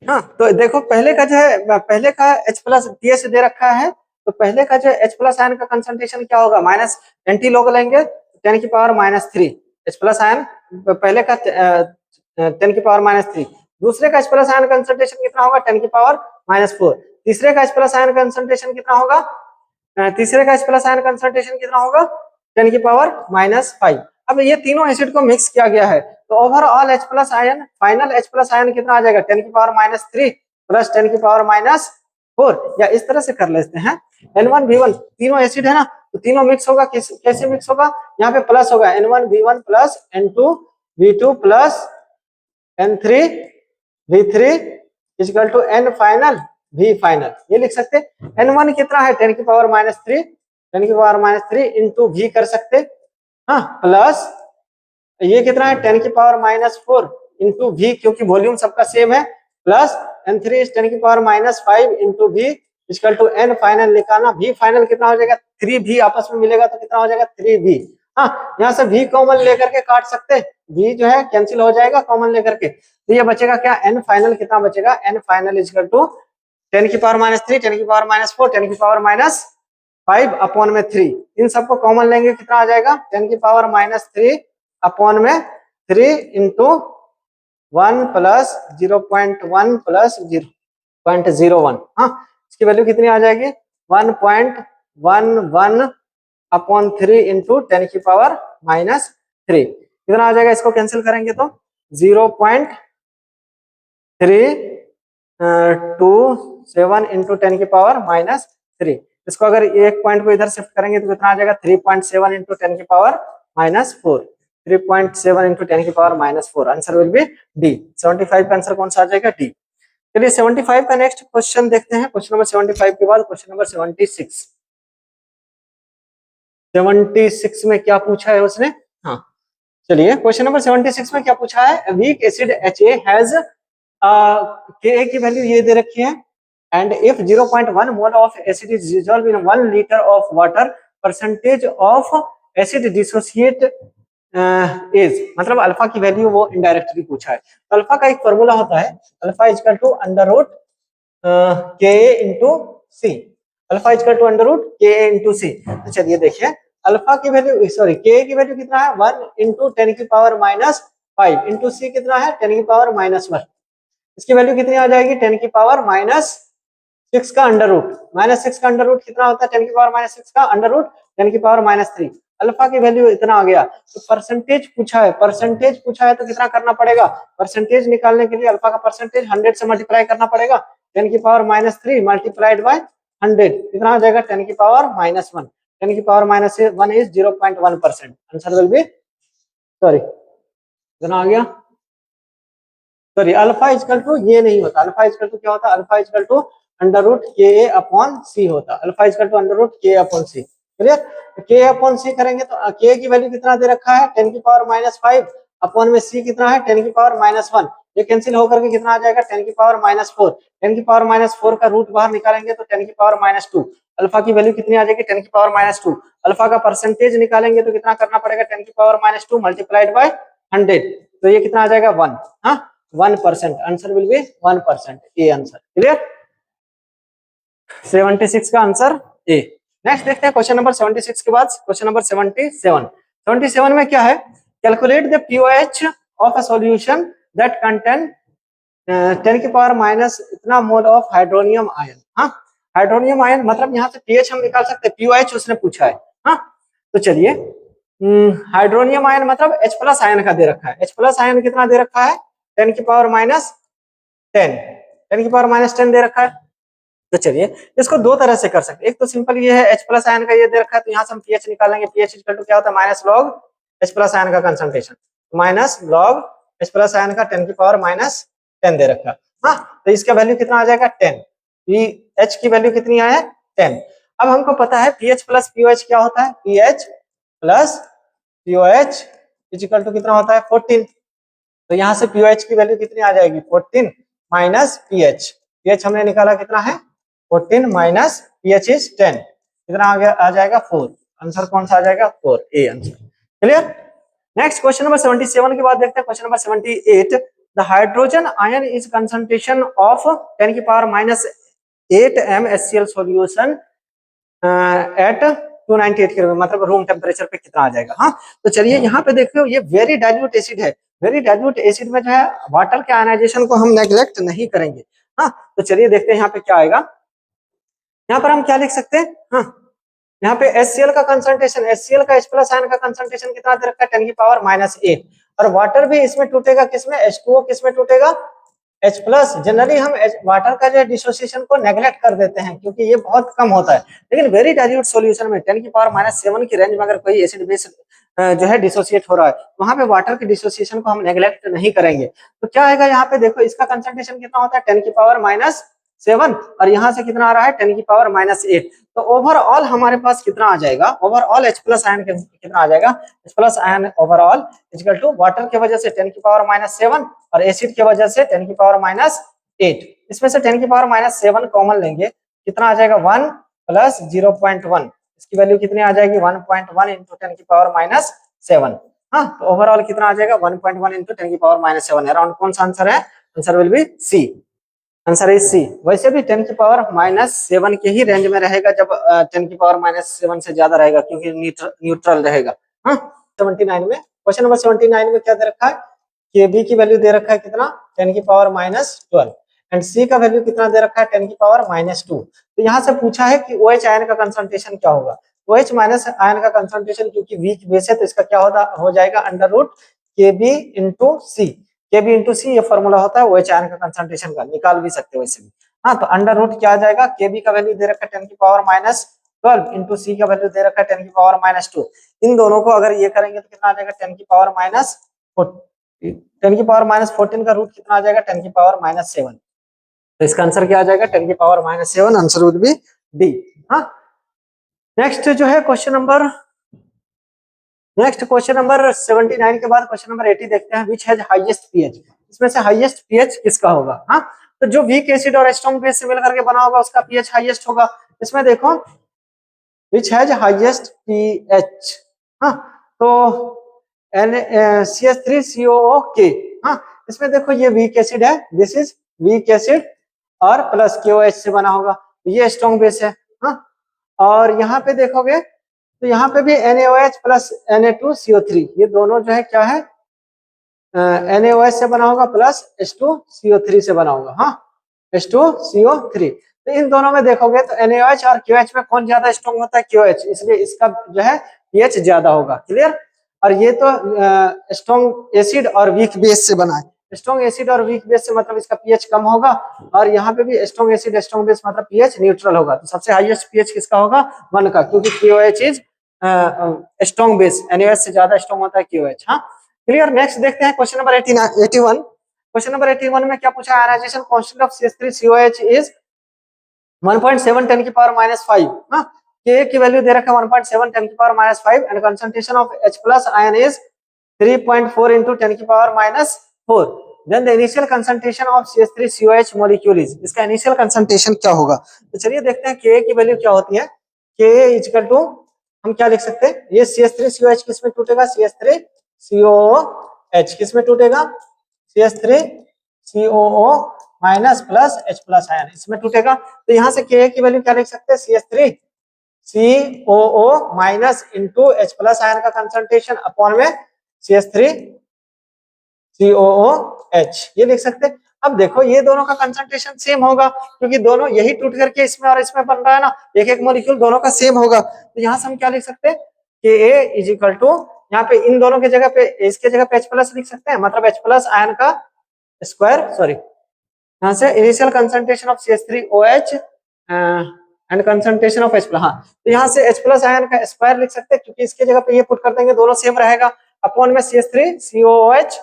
हाँ, तो देखो पहले का जो है, पहले का H प्लस pH दे रखा है, तो पहले का जो H प्लस आयन का कंसंट्रेशन क्या होगा? माइनस 20 log लेंगे 10 की पावर -3 H प्लस आयन, पहले का 10 की पावर -3। दूसरे का H प्लस आयन कंसंट्रेशन कितना होगा? 10 की पावर -4। तीसरे का H प्लस आयन कंसंट्रेशन कितना होगा? तीसरे का H प्लस आयन कंसंट्रेशन कितना होगा? 10 की पावर -5। अब ये तीनों एसिड को मिक्स किया गया है, तो overall H plus ion, final H plus ion कितना आ जाएगा? 10 की पावर -3 प्लस 10 की पावर -4। या इस तरह से कर लेते हैं, N1V1 तीनों एसिड है ना, तो तीनों मिक्स होगा। कैसे मिक्स होगा? यहाँ पे प्लस होगा, N1V1 plus N2V2 plus N3V3 equal to N final V final. ये लिख सकते। N1 कितना है? 10 की पावर -3, 10 की पावर -3 इंटू V कर सकते, हाँ, प्लस ये कितना है? 10 की पावर -4 इंटू V, क्योंकि वॉल्यूम सबका सेम है, प्लस N3 इज 10 की power -5 into V equal to N final निकालना। V फाइनल कितना हो जाएगा? 3V आपस में मिलेगा तो कितना हो जाएगा? 3V। हाँ, यहाँ से V कॉमन लेकर के काट सकते, V जो है कैंसिल हो जाएगा कॉमन लेकर के, तो ये बचेगा क्या? N फाइनल कितना बचेगा? N फाइनल इक्वल टू 10 की पावर -3, 10 की पावर -4, 10 की पावर -5 अपॉन में 3। इन सबको कॉमन लेंगे, कितना आ जाएगा? 10 की पावर -3 अपॉन में 3 इंटू 1 प्लस 0.1 प्लस 0.01। हाँ, इसकी वैल्यू कितनी आ जाएगी? 1.11 अपॉन 3 इंटू 10 की पावर -3। कितना आ जाएगा? इसको कैंसिल करेंगे तो 0.327 इंटू 10 की पावर -3। इसको अगर एक पॉइंट को इधर शिफ्ट करेंगे तो कितना आ जाएगा? 3.7 इंटू 10 की पावर -4। 3.7 इंटू 10 की power -4। Answer will be D. 75 का आंसर कौन सा आ जाएगा? डी। चलिए 75 का नेक्स्ट क्वेश्चन देखते हैं। क्वेश्चन नंबर 75 के बाद क्वेश्चन नंबर 76। 76 में क्या पूछा है उसने? हाँ, चलिए क्वेश्चन नंबर 76 में क्या पूछा है? Weak acid HA has Ka की वैल्यू ये दे रखी है, and if 0.1 mole of acid is dissolve in 1 litre of water, percentage of acid dissociate is, मतलब अल्फा की वैल्यू वो इनडायरेक्टली पूछा है। अल्फा का एक फॉर्मूला होता है, alpha equal to under root Ka into C, alpha equal to under root Ka into C. तो चलिए देखिए, अल्फा की वैल्यू, सॉरी, Ka की वैल्यू कितना है? 1 इंटू 10 की पावर -5 इंटू सी कितना है? 10 की पावर -1। इसकी वैल्यू कितनी आ जाएगी? 10 की पावर -6 का अंडर रूट, -6 का अंडर रूट कितना होता है? 10 की पावर -6 का अंडर रूट 10 की पावर -3। अल्फा की वैल्यू इतना आ गया, तो परसेंटेज पूछा है, परसेंटेज पूछा है तो कितना करना पड़ेगा? परसेंटेज निकालने के लिए अल्फा का परसेंटेज 100 से मल्टीप्लाई करना पड़ेगा। 10 की पावर -3 मल्टीप्लाइड बाय 100 कितना हो जाएगा? 10 की पावर -1। 10 की power -1 is 0.1%। Answer will B, sorry कितना आ गया? सॉरी, अल्फा इक्वल टू ये नहीं होता, अल्फा इक्वल टू क्या होता? Alpha equal to under root Ka upon C होता। Alpha equal to under root Ka upon C. Clear? K upon C करेंगे तो K की वैल्यू कितना दे रखा है? 10 की पावर -5 अपॉन में सी कितना है? 10 की पावर -1। ये कैंसिल होकर के कितना आ जाएगा? 10 की पावर -4। 10 की पावर -4 का रूट बाहर निकालेंगे तो 10 की पावर -2। अल्फा की वैल्यू कितनी आ जाएगी? 10 की पावर -2। अल्फा का परसेंटेज निकालेंगे तो कितना करना पड़ेगा? 10 की पावर -2 मल्टीप्लाइड बाय 100, तो ये कितना आ जाएगा? 1। हाँ, 1%। Answer will B 1%। A answer. Clear? 76 का आंसर ए। नेक्स्ट देखते हैं क्वेश्चन नंबर 76 के बाद क्वेश्चन नंबर 77। 77 में क्या है? Calculate the pOH of a solution that contain 10 की पावर माइनस इतना मोल ऑफ हाइड्रोनियम आयन। हाँ, हाइड्रोनियम आयन मतलब यहाँ से pH हम निकाल सकते हैं, pOH उसने पूछा है। हाँ, तो चलिए, हाइड्रोनियम आयन मतलब H प्लस आयन का दे रखा है। H प्लस आयन कितना दे रखा है? 10 की पावर -10, 10 की पावर -10 दे रखा है। तो चलिए इसको दो तरह से कर सकते हैं। एक तो सिंपल ये है, H प्लस आयन का ये दे रखा है तो यहाँ से हम pH निकालेंगे। pH इक्वल टू क्या होता है? Minus log H plus ion का concentration, minus log H plus ion का 10 की पावर -10 दे रखा है। हाँ, तो इसका वैल्यू कितना आ जाएगा? 10। H की वैल्यू कितनी है? 10। अब हमको पता है पीएच प्लस पीओएच क्या होता है, pH plus pOH equal to कितना होता है 14। तो यहाँ से पीओएच की वैल्यू कितनी आ जाएगी 14 माइनस पीएच। पीएच हमने निकाला कितना है 14 माइनस पीएच इज 10, कितना आ जाएगा 4। आंसर कौन सा आ जाएगा 4, A answer. Clear. Next question number 77 के बाद देखते हैं question number 78। The hydrogen ion is concentration of 10 की power minus 8 MnHCl solution at 298 के मतलब रूम टेम्परेचर पे कितना आ जाएगा। हाँ, तो चलिए यहाँ पे देखते हो ये वेरी डाइल्यूट एसिड है। वेरी डाइल्यूट एसिड में जो है वाटर के आयनाइजेशन को हम नेग्लेक्ट नहीं करेंगे। हाँ, तो चलिए देखते हैं यहाँ पे क्या आएगा। यहाँ पर हम क्या लिख सकते हैं, हाँ यहाँ पे HCl का कंसंट्रेशन, HCl का H प्लस आयन का कंसंट्रेशन कितना दे रखा है 10 की पावर माइनस 8। और वाटर भी इसमें टूटेगा किसमें, H2O किसमें टूटेगा H प्लस। जनरली हम वाटर का जो डिसोसिएशन को नेग्लेक्ट कर देते हैं क्योंकि ये बहुत कम होता है, लेकिन वेरी डाइल्यूट सॉल्यूशन में 10 की पावर माइनस 7 की रेंज में अगर कोई एसिड बेस जो है डिसोसिएट हो रहा है, वहां पे वाटर के डिसोसिएशन को हम नेग्लेक्ट नहीं करेंगे। तो क्या आएगा यहाँ पे देखो, इसका कंसंट्रेशन कितना होता है 10 की पावर माइनस 7 और यहाँ से कितना आ रहा है 10 की पावर माइनस 8। तो ओवरऑल हमारे पास कितना आ जाएगा, ओवरऑल H प्लस आयन कितना आ जाएगा, H plus ion overall equal to water की वजह से 10 की पावर माइनस 7 और एसिड की वजह से 10 की पावर माइनस 8। इसमें से 10 की पावर माइनस 7 कॉमन लेंगे, कितना आ जाएगा 1 प्लस 0.1, इसकी वैल्यू कितनी आ जाएगी 1.1 इंटू 10 की पावर माइनस 7। हाँ, तो ओवरऑल कितना आ जाएगा 1.1 इंटू 10 की पावर माइनस 7। अराउंड कौन सा आंसर है, answer will be C, answer is C. वैसे भी 10 की पावर माइनस 7 के ही रेंज में रहेगा जब 10 की पावर माइनस 7 से ज्यादा रहेगा क्योंकि न्यूट्रल रहेगा। हाँ, 79 में क्वेश्चन नंबर 79 में क्या दे रखा है, केबी की वैल्यू दे रखा है कितना 10 की पावर माइनस 12 एंड सी का वैल्यू कितना दे रखा है 10 की पावर माइनस 2। तो यहाँ से पूछा है कि OH आयन का कंसंट्रेशन क्या होगा। OH माइनस आयन का कंसंट्रेशन क्योंकि वीक बेस है तो इसका क्या हो जाएगा अंडर रूट केबी इंटू सी। केबी इंटू सी ये फॉर्मूला होता है OH आयन का कंसंट्रेशन का, निकाल भी सकते हो वैसे भी। हाँ, तो अंडर रूट क्या आ जाएगा, केबी का वैल्यू दे रखा है 10 की पावर माइनस 12 इंटू सी का वैल्यू दे रखा है 10 की पावर माइनस 2। इन दोनों को अगर ये करेंगे तो कितना आ जाएगा 10 की पावर माइनस 10 की पावर माइनस 14 का रूट कितना आ जाएगा 10 की पावर माइनस 7। तो इसका आंसर क्या आ जाएगा 10 की power minus 7, answer would be D. हाँ, नेक्स्ट जो है क्वेश्चन नंबर 79 के बाद क्वेश्चन नंबर 80 देखते हैं, विच हैज हाईएस्ट पीएच। इसमें से हाईएस्ट पीएच किसका होगा। हाँ, तो जो वीक एसिड और स्ट्रॉन्ग बेस से मिलकर के बना होगा उसका पीएच हाईएस्ट होगा। इसमें देखो विच हैज हाईएस्ट पीएच, हाँ तो CH3COOK। हाँ, इसमें देखो ये वीक एसिड है, दिस इज वीक एसिड और प्लस KOH से बना होगा, ये स्ट्रॉन्ग बेस है। हाँ, और यहाँ पे देखोगे तो यहाँ पे भी NaOH प्लस Na2CO3, ये दोनों जो है क्या है NaOH से बना होगा प्लस H2CO3 से बना होगा। हाँ, H2CO3। तो इन दोनों में देखोगे तो NaOH और KOH में कौन ज्यादा स्ट्रॉन्ग होता है KOH, इसलिए इसका जो है pH ज्यादा होगा। क्लियर। और ये तो स्ट्रॉन्ग एसिड और वीक बेस से बना है, स्ट्रॉन्ग एसिड और वीक बेस से मतलब इसका पीएच कम होगा, और यहाँ पे भी स्ट्रॉन्ग एसिड स्ट्रॉन्ग बेस मतलब पीएच न्यूट्रल होगा। तो सबसे हाईएस्ट पीएच किसका होगा 1 का, क्योंकि KOH is strong base, NaOH से ज्यादा स्ट्रॉन्ग होता है KOH। हाँ, क्लियर। नेक्स्ट देखते हैं क्वेश्चन नंबर 81। क्वेश्चन नंबर 81 में क्या पूछा है, ionization constant of CH3COH is 1.7 10 की पावर माइनस 5। हाँ, Ka की वैल्यू दे रखा है 1.7 10 की power minus 5 and concentration of H plus ion is 3.4 into 10 की power minus 4। Then the initial concentration of CH3COH molecule is, इसका इनिशियल कंसंट्रेशन क्या होगा। तो चलिए देखते हैं Ka की वैल्यू क्या होती है। Ka इक्वल टू हम क्या लिख सकते हैं, ये CH3COH किसमें टूटेगा, CH3COOH किसमें टूटेगा, CH3COO minus plus H plus ion इसमें टूटेगा। तो यहाँ से Ka की वैल्यू क्या लिख सकते हैं, CH3COO minus into H plus ion का कंसंट्रेशन अपॉन में CH3COOH ये लिख सकते हैं। अब देखो ये दोनों का कंसंट्रेशन सेम होगा क्योंकि दोनों यही टूट करके इसमें और इसमें बन रहा है ना, एक एक मॉलिक्यूल दोनों का सेम होगा। तो यहाँ से हम क्या लिख सकते हैं, Ka इज इक्वल टू यहाँ पे इन दोनों की जगह पे इसके जगह पे H प्लस लिख सकते हैं, मतलब H प्लस आयन का स्क्वायर, सॉरी यहाँ से initial concentration of CH3OH and concentration of H plus. हाँ, तो यहाँ से H प्लस आयन का स्क्वायर लिख सकते हैं क्योंकि इसके जगह पे ये पुट कर देंगे दोनों सेम रहेगा, अपॉन में CH3COOH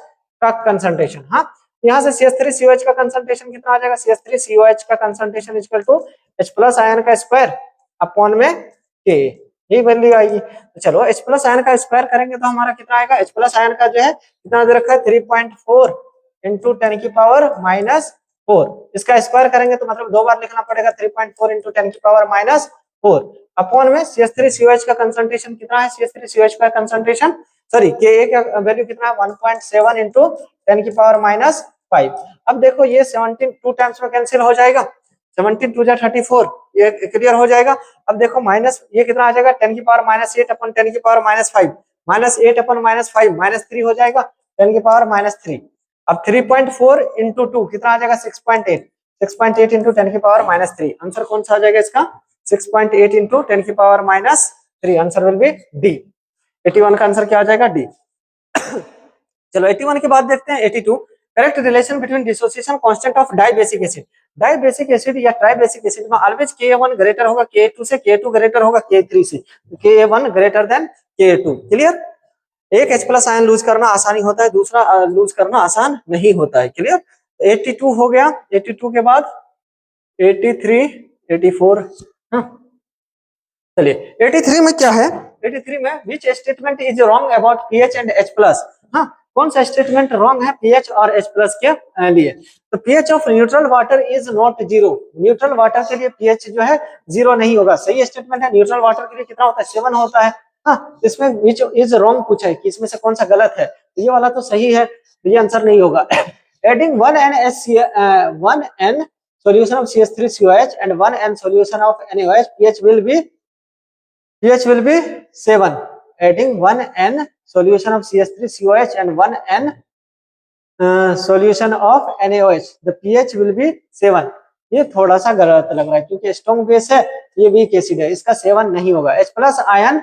का कंसंट्रेशन। हाँ, यहाँ से CH3COH का कंसंट्रेशन कितना आ जाएगा, CH3COH का concentration equal to H plus ion का स्क्वायर अपॉन में के, ये वैल्यू आएगी। तो चलो H प्लस आयन का स्क्वायर करेंगे तो हमारा कितना आएगा, H प्लस आयन का जो है कितना दे रखा है 3.4 इंटू 10 की पावर माइनस 4, इसका स्क्वायर करेंगे तो मतलब 2 बार लिखना पड़ेगा 3.4 इंटू 10 की पावर माइनस 4 अपॉन में CH3COH का कंसंट्रेशन कितना है, CH3COH का कंसंट्रेशन सॉरी Ka का वैल्यू कितना है 1.7 इंटू 10 की पावर माइनस 5। अब देखो ये 17 टू टाइम्स में कैंसिल हो जाएगा, 17 टू जा 34, ये क्लियर हो जाएगा। अब देखो माइनस ये कितना आ जाएगा 10 की पावर माइनस 8 अपन 10 की पावर माइनस 5, माइनस 8 अपन माइनस 5 माइनस 3 हो जाएगा 10 की पावर माइनस 3। अब 3.4 इंटू 2 कितना आ जाएगा 6.8, 6.8 इंटू 10 की पावर माइनस 3। आंसर कौन सा आ जाएगा इसका 6.8 इंटू 10 की power minus 3, answer will be D. 81 का आंसर क्या आ जाएगा डी। चलो 81 के बाद देखते हैं 82, correct relation between dissociation constant of dibasic acid. Dibasic acid या ट्राइबेसिक एसिड में ऑलवेज Ka1 ग्रेटर होगा Ka2 से, Ka2 ग्रेटर होगा Ka3 से, Ka1 greater than Ka2। Clear, एक H प्लस आयन लूज करना आसानी होता है, दूसरा लूज करना आसान नहीं होता है। क्लियर, 82 हो गया, 82 के बाद 83, 84। चलिए 83 में क्या है, 83 में which statement is wrong about pH and H plus. हाँ, कौन सा स्टेटमेंट रॉन्ग है पीएच और H प्लस के लिए। तो pH of neutral water is not zero, neutral water के लिए पीएच जो है जीरो नहीं होगा, सही स्टेटमेंट है। न्यूट्रल वाटर के लिए कितना होता है 7 होता है। हाँ, इसमें विच इज रॉन्ग पूछा है कि इसमें से कौन सा गलत है, तो ये वाला तो सही है, तो ये आंसर नहीं होगा। Adding 1n solution of CH3COH and 1n solution of NaOH, pH will be 7. Adding 1n solution of CH3COH and 1n solution of NaOH, the pH will be 7। ये थोड़ा सा गलत लग रहा है क्योंकि स्ट्रॉन्ग बेस है, ये वीक एसिड है, इसका 7 नहीं होगा। H plus ion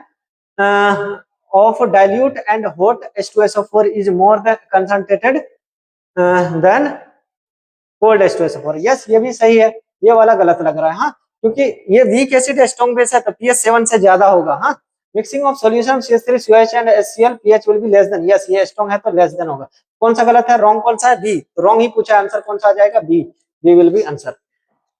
of dilute and hot H2SO4 is more than concentrated than cold H2SO4। Yes, ये भी सही है, ये वाला गलत लग रहा है। हाँ, क्योंकि ये वीक एसिड स्ट्रॉन्ग बेस है तो pH 7 से ज्यादा होगा। हाँ, mixing of solution CH3COH and HCl pH will be less than, yes ये स्ट्रॉन्ग है तो लेस देन होगा। कौन सा गलत है, रॉन्ग कौन सा है, बी, रॉन्ग ही पूछा, आंसर कौन सा आ जाएगा, B, B will be answer.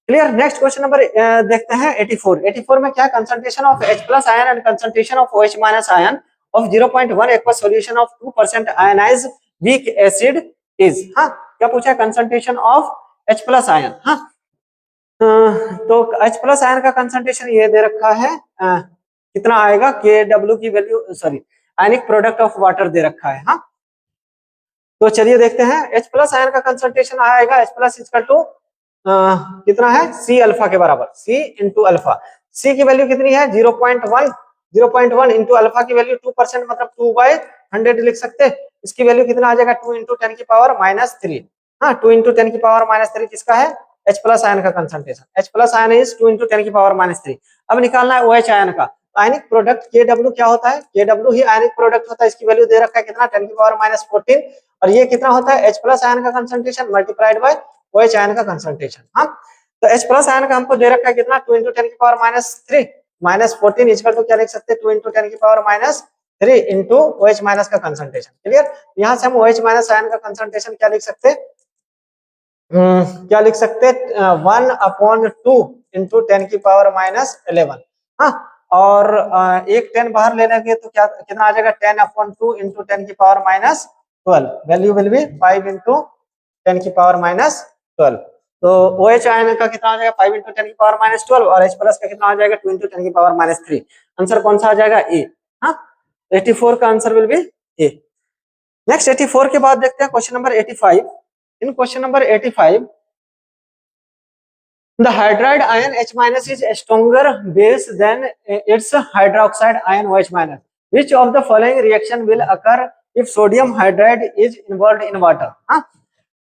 Clear, next question number देखते हैं 84। 84 में क्या, concentration of H plus ion and concentration of OH minus ion of 0.1 aqua solution of 2% ionized weak acid is. हाँ, क्या पूछा, concentration of H plus ion. हाँ, तो H plus ion का कंसंट्रेशन ये दे रखा है, कितना आएगा, Kw की value sorry ionic product of water दे रखा है। हाँ, तो चलिए देखते हैं H प्लस आयन का कंसंट्रेशन आएगा H प्लस इक्वल टू कितना है, C अल्फा के बराबर, C इंटू अल्फा। C की वैल्यू कितनी है 0.1, 0.1 इंटू अल्फा की वैल्यू 2% मतलब 2/100 लिख सकते हैं। इसकी वैल्यू कितना आ जाएगा 2 इंटू 10 की पावर माइनस 3। हाँ, 2 इंटू 10 की पावर माइनस 3 किसका है, H प्लस आयन का concentration. H plus ion is 2 into 10 की पावर माइनस 3। अब निकालना है OH आयन का, आयनिक प्रोडक्ट Kw क्या होता है, Kw ही आयनिक प्रोडक्ट होता है, इसकी वैल्यू दे रखा है कितना 10 की पावर माइनस 14, और ये कितना होता है H प्लस आयन का concentration multiplied by OH ion का कंसंट्रेशन। हाँ, तो H प्लस आयन का हमको दे रखा है कितना 2 इंटू 10 की power minus 3 minus 14 equal to क्या लिख सकते हैं 2 इंटू 10 की power minus 3 into OH minus का कंसंट्रेशन। क्लियर, यहाँ से हम OH माइनस आयन का कंसंट्रेशन क्या लिख सकते हैं, क्या लिख सकते हैं 1/2 इंटू 10 की पावर माइनस 11। हाँ, और एक 10 बाहर ले लेंगे तो क्या कितना आ जाएगा 10/2 इंटू 10 की power minus 12, value will be 5 into 10 की पावर माइनस 12। तो OH आयन का कितना आ जाएगा 5 इंटू 10 की पावर माइनस 12, और H प्लस का कितना आ जाएगा 2 इंटू 10 की पावर माइनस 3। आंसर कौन सा आ जाएगा, ए। हाँ, 84 का answer will B A. Next 84 के बाद देखते हैं question number 85। In question number 85, the hydride ion H minus is a stronger base than its hydroxide ion OH minus. Which of the following reaction will occur if sodium hydride is involved in water? हाँ,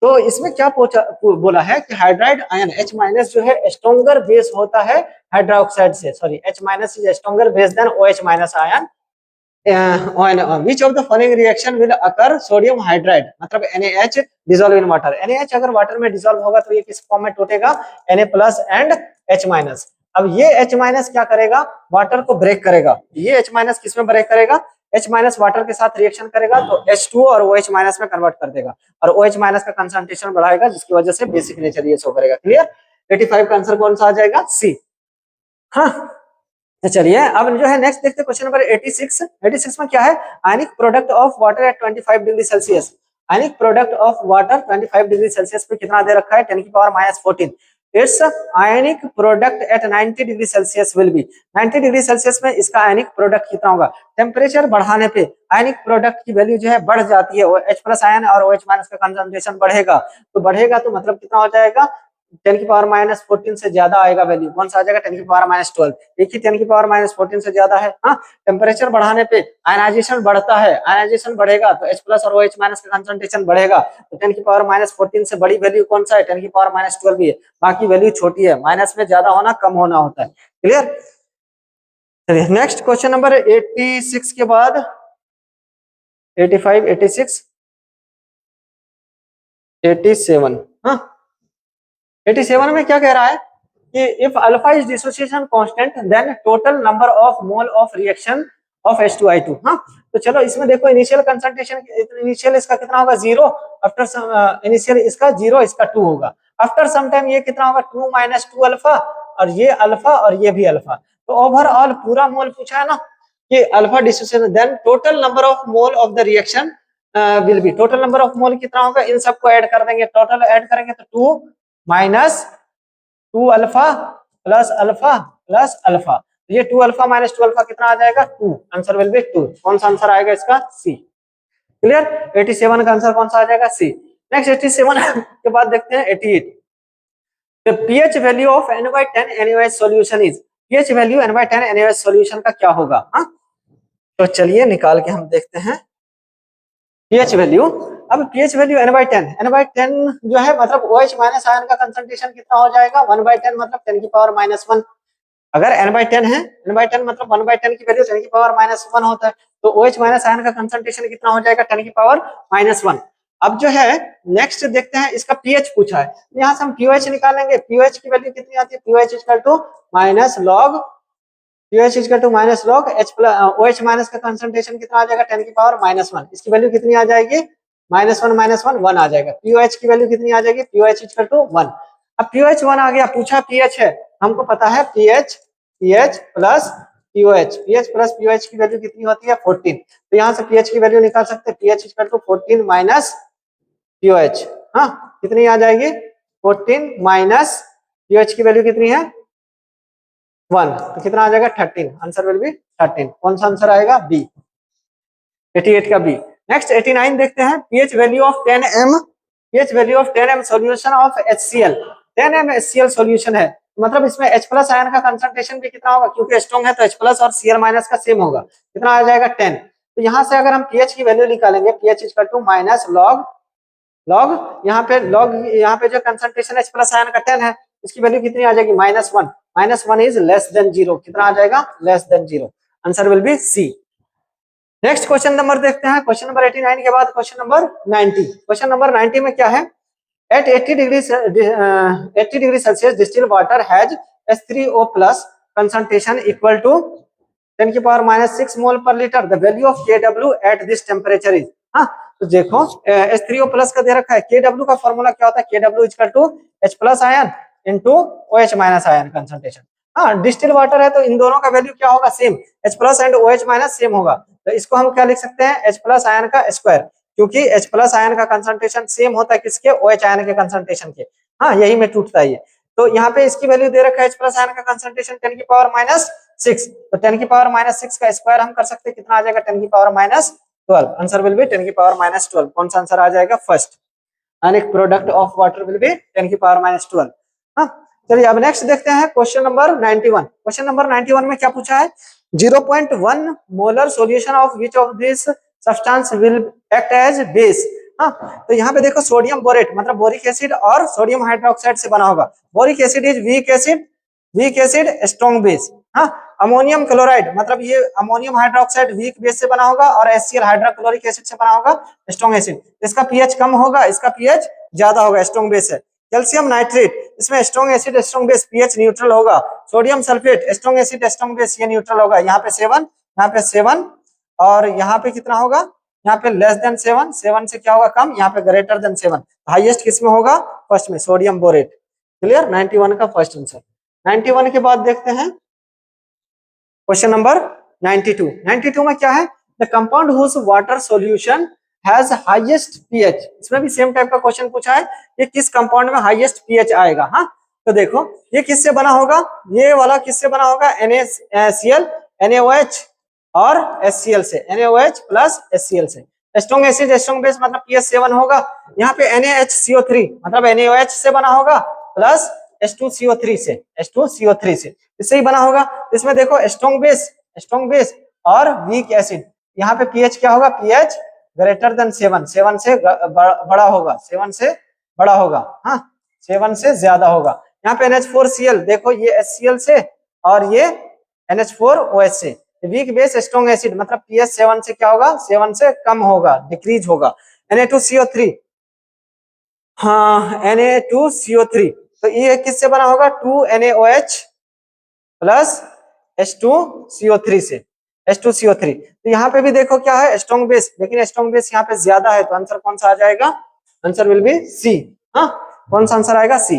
तो इसमें क्या बोला है कि hydride ion H minus जो है stronger base होता है हाइड्रोक्साइड से, sorry H minus is stronger base than OH minus ion. which of the following reaction will occur sodium hydride मतलब NaH dissolve in water। NaH अगर water में dissolve होगा तो ये किस फॉर्म में टूटेगा, Na plus and H minus. अब ये H माइनस क्या करेगा, वाटर को ब्रेक करेगा, ये H माइनस किस में ब्रेक करेगा, H माइनस वाटर के साथ रिएक्शन करेगा तो H2 और OH माइनस में कन्वर्ट कर देगा, और OH माइनस का कंसंट्रेशन बढ़ाएगा जिसकी वजह से बेसिक नेचर ये शो करेगा। क्लियर, 85 का आंसर कौन सा आ जाएगा, सी। हाँ, तो चलिए अब जो है नेक्स्ट देखते हैं क्वेश्चन नंबर 86। 86 में क्या है, आयनिक product of water at 25 degree Celsius. Ionic product of water 25 degree Celsius पे कितना दे रखा है, 10 की power -14। It's ionic product at 90 degree Celsius will be, 90 degree Celsius में इसका आयनिक प्रोडक्ट कितना होगा। टेम्परेचर बढ़ाने पे आयनिक प्रोडक्ट की वैल्यू जो है बढ़ जाती है, H प्लस आयन और OH माइनस का कंसंट्रेशन बढ़ेगा, तो बढ़ेगा तो मतलब कितना हो जाएगा, 10 की पावर -14 से ज्यादा आएगा वैल्यू, कौन सा आ जाएगा, 10 की पावर -12। एक ही 10 की पावर -14 से ज्यादा है। हाँ, टेम्परेचर बढ़ाने पे आयनाइजेशन बढ़ता है, आयनाइजेशन बढ़ेगा तो H प्लस और OH माइनस का कंसंट्रेशन बढ़ेगा, तो 10 की पावर -14 से बड़ी वैल्यू कौन सा है, 10 की पावर -12 भी है, बाकी वैल्यू छोटी है, माइनस में ज्यादा होना कम होना होता है। क्लियर। चलिए नेक्स्ट क्वेश्चन नंबर 86 के बाद 85, 86, 87। हाँ, 87 में क्या कह रहा है कि if alpha is dissociation constant then total number of mole of reaction of H2I2। हाँ, तो चलो इसमें देखो इनिशियल कंसंट्रेशन, इनिशियल इसका कितना होगा 0, आफ्टर इनिशियल इसका 0, इसका 2 होगा, आफ्टर सम टाइम ये कितना होगा 2 - 2 अल्फा, और ये अल्फा और ये भी अल्फा, तो ओवरऑल पूरा मोल पूछा है ना कि alpha dissociation, then total number of mole of the reaction will be, total number of mole कितना होगा, इन सबको ऐड कर देंगे, टोटल ऐड करेंगे तो 2 - 2 alpha plus alpha plus alpha, ये 2 अल्फा - 2 अल्फा कितना आ जाएगा 2, आंसर विल बी 2। कौन सा आंसर आएगा इसका, सी। क्लियर। 87 का आंसर कौन सा आ जाएगा, सी। नेक्स्ट 87 के बाद देखते हैं 88। The pH value of N/10 NaOH solution is, pH value N/10 NaOH solution का क्या होगा। हाँ, तो चलिए निकाल के हम देखते हैं pH वैल्यू। अब pH वैल्यू N/10 जो है मतलब OH माइनस आयन का कंसंट्रेशन कितना हो जाएगा, 1/10 मतलब 10 की पावर -1। अगर N/10 है, N/10 मतलब 1/10 की वैल्यू 10 की पावर -1 होता है, तो OH माइनस आयन का कंसंट्रेशन कितना हो जाएगा, 10 की पावर -1। अब जो है नेक्स्ट देखते हैं, इसका pH पूछा है, यहाँ से हम pH निकालेंगे, pH की वैल्यू कितनी आती है, pH equal to minus log, pH equal to minus log H plus OH minus का कंसंट्रेशन कितना आ जाएगा, 10 की पावर -1, इसकी वैल्यू कितनी आ जाएगी, -1 1 आ जाएगा, pOH की वैल्यू कितनी आ जाएगी, pOH इक्वल टू 1। अब pOH 1 आ गया, पूछा pH है, हमको पता है pH plus pOH, pH plus pOH की वैल्यू कितनी होती है 14, तो यहाँ से pH की वैल्यू निकाल सकते हैं, pH equal to 14 minus pOH। हाँ, कितनी आ जाएगी 14 माइनस pOH की वैल्यू कितनी है 1, तो कितना आ जाएगा 13, आंसर विल बी 13। कौन सा आंसर आएगा, बी, 88 का बी। नेक्स्ट 89 देखते हैं, pH value of 10m, pH value of 10m solution of HCl, 10m HCl solution है, मतलब इसमें H प्लस आयन का कंसंट्रेशन भी कितना होगा, क्योंकि स्ट्रॉन्ग है तो H प्लस और Cl माइनस का सेम होगा, कितना आ जाएगा 10। तो यहाँ से अगर हम pH की वैल्यू निकालेंगे, pH equal to minus log यहाँ पे जो कंसंट्रेशन H प्लस आयन का 10 है, इसकी वैल्यू कितनी आ जाएगी -1, -1 इज लेस देन 0, कितना आ जाएगा less than 0, answer will be C. Next question number देखते हैं, क्वेश्चन नंबर 89 के बाद क्वेश्चन नंबर 90। क्वेश्चन नंबर 90 में क्या है, at 80 degree Celsius distill water has H3O plus concentration equal to 10 की power -6 mole per litre, the value of Kw at this temperature is. हाँ, तो देखो H3O प्लस का दे रखा है, Kw का फॉर्मूला क्या होता है, Kw equal to H plus ion into OH minus ion concentration. हाँ, डिस्टिल वाटर है तो इन दोनों का वैल्यू क्या होगा, same, H plus and OH minus same होगा, तो इसको हम क्या लिख सकते हैं, H प्लस आयन का स्क्वायर, क्योंकि H प्लस आयन का कंसंट्रेशन सेम होता है किसके, OH आयन के कंसंट्रेशन के। हाँ, यही में टूटता है ये, तो यहाँ पे इसकी वैल्यू दे रखा है H प्लस आयन का कंसंट्रेशन 10 की पावर -6, तो 10 की पावर -6 का स्क्वायर हम कर सकते हैं, कितना आ जाएगा 10 की पावर -12, आंसर विल बी 10 की पावर -12। कौन सा आंसर आ जाएगा, फर्स्ट, अनेक product of water will be 10 की पावर -12। हाँ, चलिए अब नेक्स्ट देखते हैं क्वेश्चन नंबर 91। क्वेश्चन नंबर 91 में क्या पूछा है, 0.1 molar solution of which of this substance will act as base. हाँ, तो यहाँ पे देखो सोडियम बोरेट मतलब बोरिक एसिड और सोडियम हाइड्रोक्साइड से बना होगा, boric acid is weak acid strong base. हाँ, अमोनियम क्लोराइड मतलब ये अमोनियम हाइड्रोक्साइड वीक बेस से बना होगा, और HCl हाइड्रोक्लोरिक एसिड से बना होगा स्ट्रॉन्ग एसिड, इसका पीएच कम होगा, इसका पीएच ज्यादा होगा, स्ट्रॉन्ग बेस है। कैल्शियम नाइट्रेट, इसमें strong acid strong base, pH neutral होगा। Sodium sulphate strong acid strong base, ये न्यूट्रल होगा, यहाँ पे 7, यहाँ पे 7, और यहाँ पे कितना होगा, यहाँ पे लेस देन 7, 7 से क्या होगा कम, यहाँ पे ग्रेटर देन 7, हाईएस्ट किसमें होगा, फर्स्ट में, सोडियम बोरेट। क्लियर, 91 का फर्स्ट आंसर। 91 के बाद देखते हैं क्वेश्चन नंबर 92। 92 में क्या है, the compound whose water solution has highest pH. इसमें भी सेम टाइप का क्वेश्चन पूछा है, ये किस कंपाउंड में हाईएस्ट पीएच आएगा। हाँ, तो देखो ये किससे बना होगा, ये वाला किससे बना होगा, NaCl, NaOH और HCl से, NaOH प्लस HCl से। स्ट्रॉन्ग एसिड स्ट्रॉन्ग बेस मतलब pH7 होगा। यहाँ पे NaHCO3 मतलब NaOH से बना होगा प्लस H2CO3 से, H2CO3 से, इससे ही बना होगा। इसमें देखो स्ट्रॉन्ग बेस और वीक एसिड, यहाँ पे पीएच क्या होगा, पीएच ग्रेटर देन 7, 7 से बड़ा होगा, 7 से बड़ा होगा, हाँ 7 से ज्यादा होगा। यहाँ पे NH4Cl देखो ये HCl से और ये NH4OH से। वीक बेस स्ट्रॉन्ग एसिड मतलब पीएच 7 से क्या होगा, 7 से कम होगा, डिक्रीज होगा। Na2CO3, हाँ Na2CO3, तो ये किससे बना होगा, 2NaOH प्लस H2CO3 से, H2CO3। तो यहाँ पे भी देखो क्या है, स्ट्रॉन्ग बेस, लेकिन स्ट्रॉन्ग बेस यहाँ पे ज्यादा है, तो आंसर कौन सा आ जाएगा, आंसर विल बी सी। हाँ, कौन सा आंसर आएगा, सी।